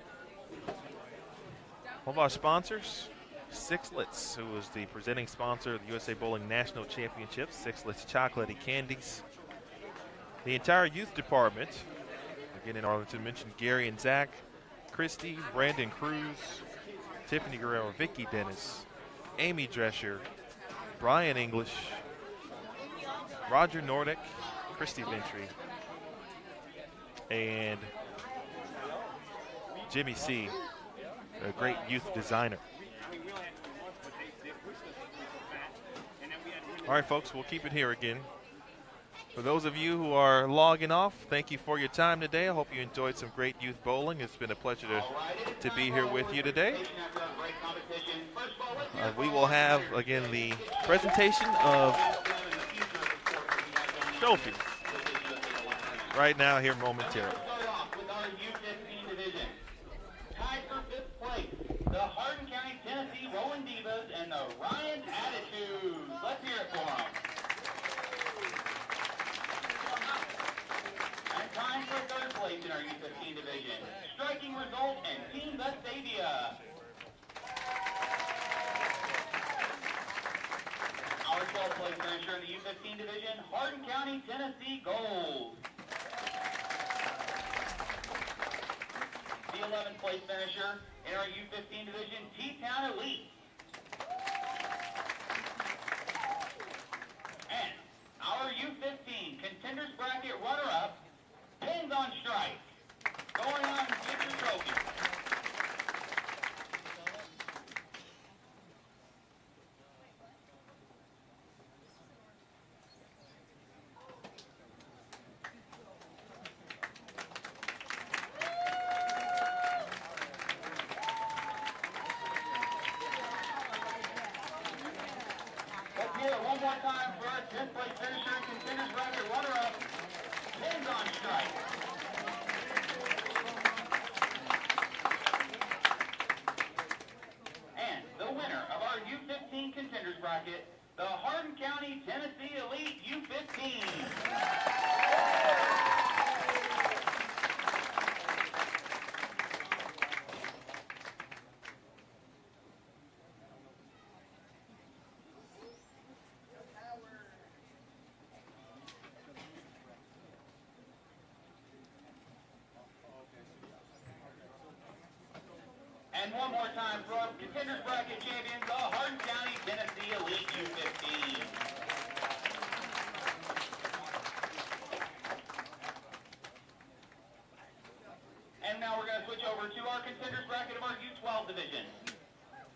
One of our sponsors, Sixlets, who is the presenting sponsor of the USA Bowling National Championships, Sixlets chocolatey candies. The entire youth department, again in Arlington, mentioned Gary and Zach, Christy, Brandon Cruz, Tiffany Guerrero, Vicky Dennis, Amy Drescher, Brian English, Roger Nordick, Christy Ventry, and Jimmy C., a great youth designer. All right, folks, we'll keep it here again. For those of you who are logging off, thank you for your time today. I hope you enjoyed some great youth bowling. It's been a pleasure to be here with you today. We will have, again, the presentation of trophies right now here momentarily. Tied for 5th place, the Hardin County, Tennessee Rolling Divas and the Ryan Attitudes. Let's hear it for them. And time for 3rd place in our U15 division, Striking Result and Team Vestavia. Our 12th place finisher in the U15 division, Hardin County, Tennessee Gold. The 11th place finisher in our U15 division, T-Town Elite. And our U15 contenders bracket runner-up, Pins on Strike. Going on to get your trophy. one more time for our 10th place finisher and contenders bracket runner-up, Pins on Strike. And the winner of our U15 contenders bracket, the Hardin County, Tennessee Elite U15. And one more time for our contenders bracket champions, the Hardin County, Tennessee Elite U15. And now we're going to switch over to our contenders bracket of our U12 division.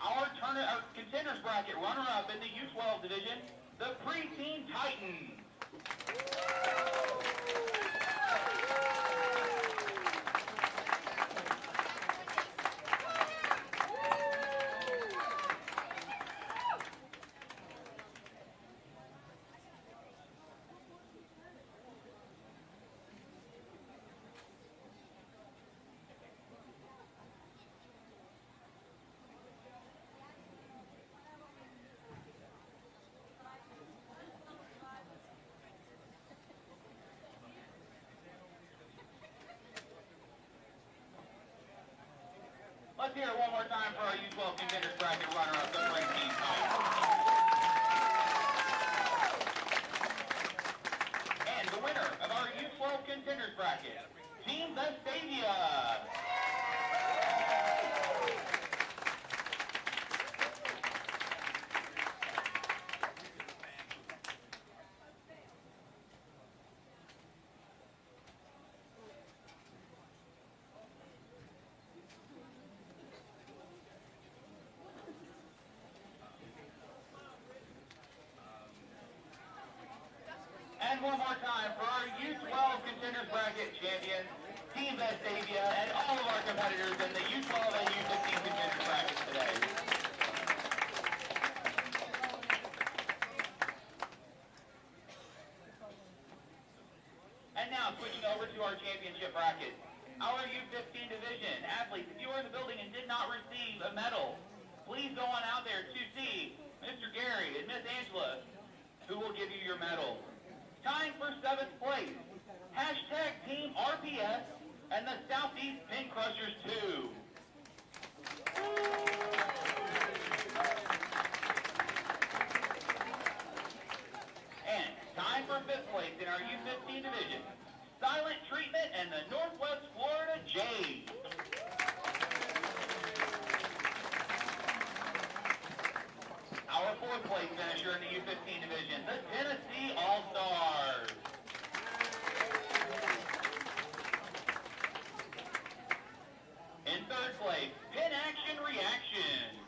Our contenders bracket runner-up in the U12 division, the Preteen Titans. Let's hear it one more time for our U12 contenders bracket runner-up, the Preteen Titans. And the winner of our U12 contenders bracket, Team Vestavia. And one more time for our U12 contenders bracket champions, Team Vestavia, and all of our competitors in the U12 and U15 contenders brackets today. And now switching over to our championship bracket. Our U15 division athletes, if you were in the building and did not receive a medal, please go on out there to see Mr. Gary and Miss Angela, who will give you your medal. Tying for 7th place, hashtag Team RPS and the Southeast Pin Crushers 2. And tying for 5th place in our U15 division, Silent Treatment and the Northwest Florida Jays. Our 4th place finisher in the U15 division, the Tennessee All-Stars. In 3rd place, Pin Action Reaction.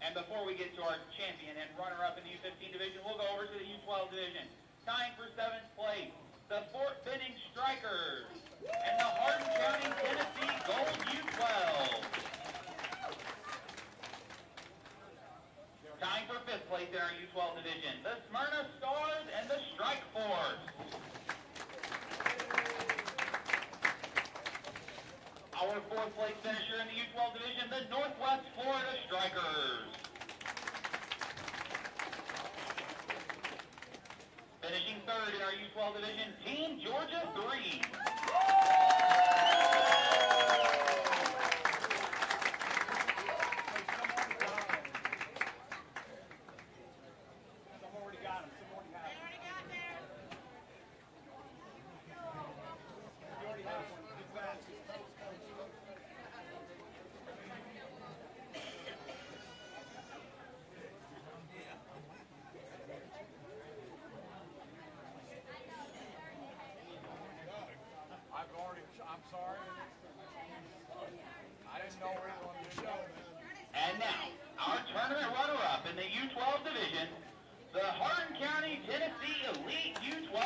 And before we get to our champion and runner-up in the U15 division, we'll go over to the U12 division. Tying for 7th place, the Fort Benning Strikers and the Hardin County, Tennessee Gold U12. Tying for 5th place in our U12 division, the Smyrna Stars and the Strike Force. Our 4th place finisher in the U12 division, the Northwest Florida Strikers. Finishing 3rd in our U12 division, Team Georgia 3. Some already got him. Some already have him. You already have one. Get that. I'm sorry. I didn't know we were on the show, man. And now, our tournament runner-up in the U12 division, the Hardin County, Tennessee Elite U12.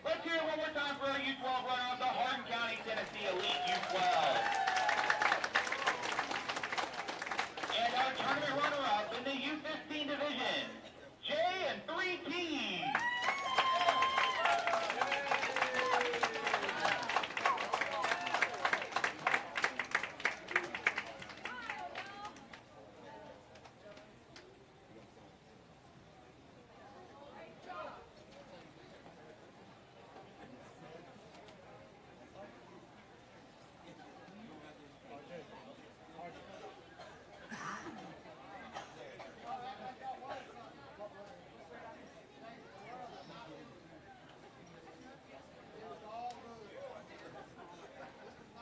Let's hear it one more time for our U12 runner of the Hardin County, Tennessee Elite U12. And our tournament runner-up in the U15 division, J and 3T.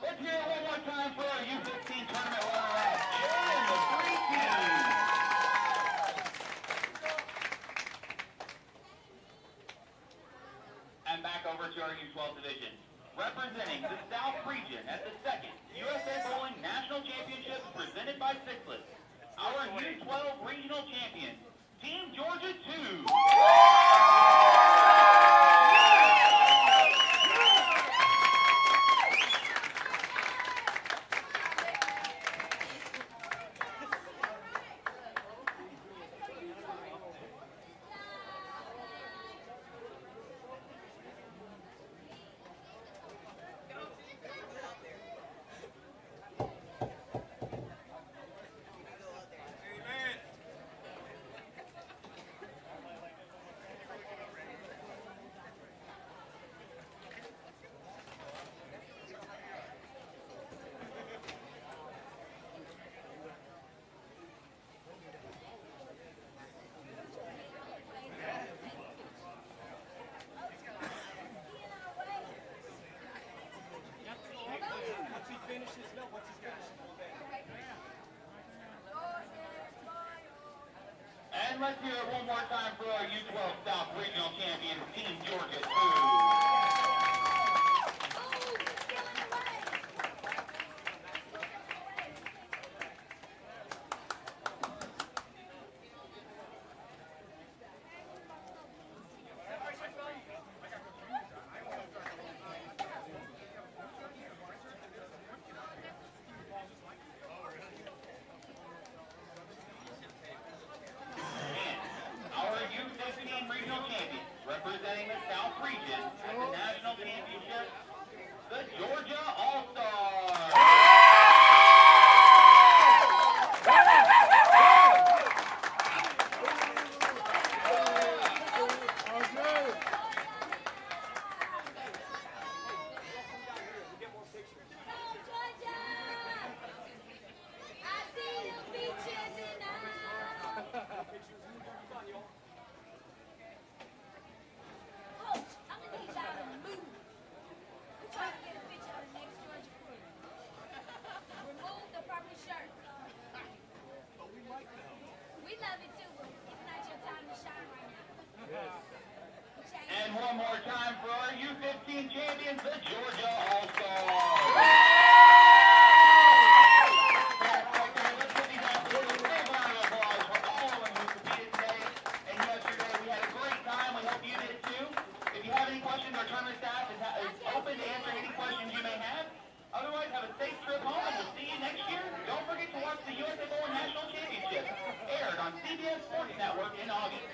Let's hear it one more time for our U15 tournament runner-up, J and the 3T. And back over to our U12 division. Representing the South region at the second USA Bowling National Championships presented by Sixlets, our U12 regional champions, Team Georgia 2. And let's hear it one more time for our U12 South Regional Champions, Team Georgia 2. Our U15 regional champions, representing the South region at the national championship, the Georgia All-Stars. And one more time for our U15 champions, the Georgia All-Stars. Let's give these athletes a big round of applause for all of them who competed today and yesterday. We had a great time. We hope you did too. If you have any questions, our tournament staff is open to answering any questions you may have. Otherwise, have a safe trip home, and we'll see you next year. Don't forget to watch the USA Bowling National Championship, aired on CBS Sports Network in August.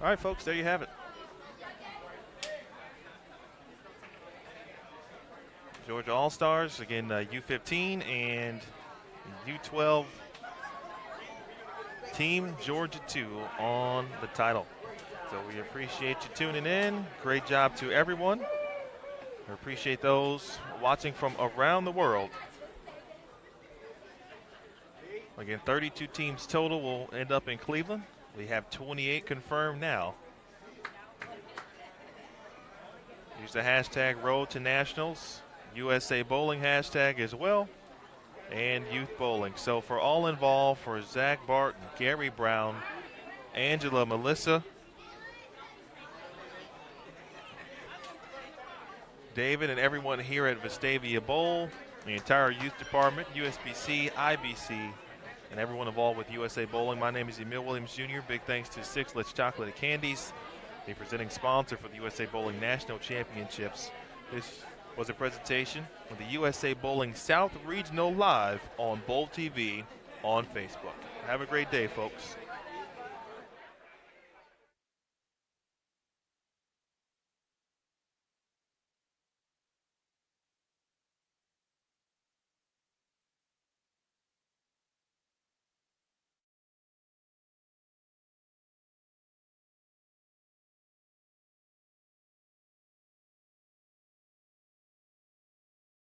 All right, folks, there you have it. Georgia All-Stars, again, U15 and U12 Team Georgia 2 on the title. So we appreciate you tuning in. Great job to everyone. We appreciate those watching from around the world. Again, 32 teams total will end up in Cleveland. We have 28 confirmed now. Use the hashtag Road to Nationals, USA Bowling hashtag as well, and Youth Bowling. So for all involved, for Zach Barton, Gary Brown, Angela, Melissa, David, and everyone here at Vestavia Bowl, the entire youth department, USBC, IBC, and everyone involved with USA Bowling. My name is Emil Williams Jr. Big thanks to Six Lich Chocolate and Candies, the presenting sponsor for the USA Bowling National Championships. This was a presentation from the USA Bowling South Regional Live on Bowl TV on Facebook. Have a great day, folks.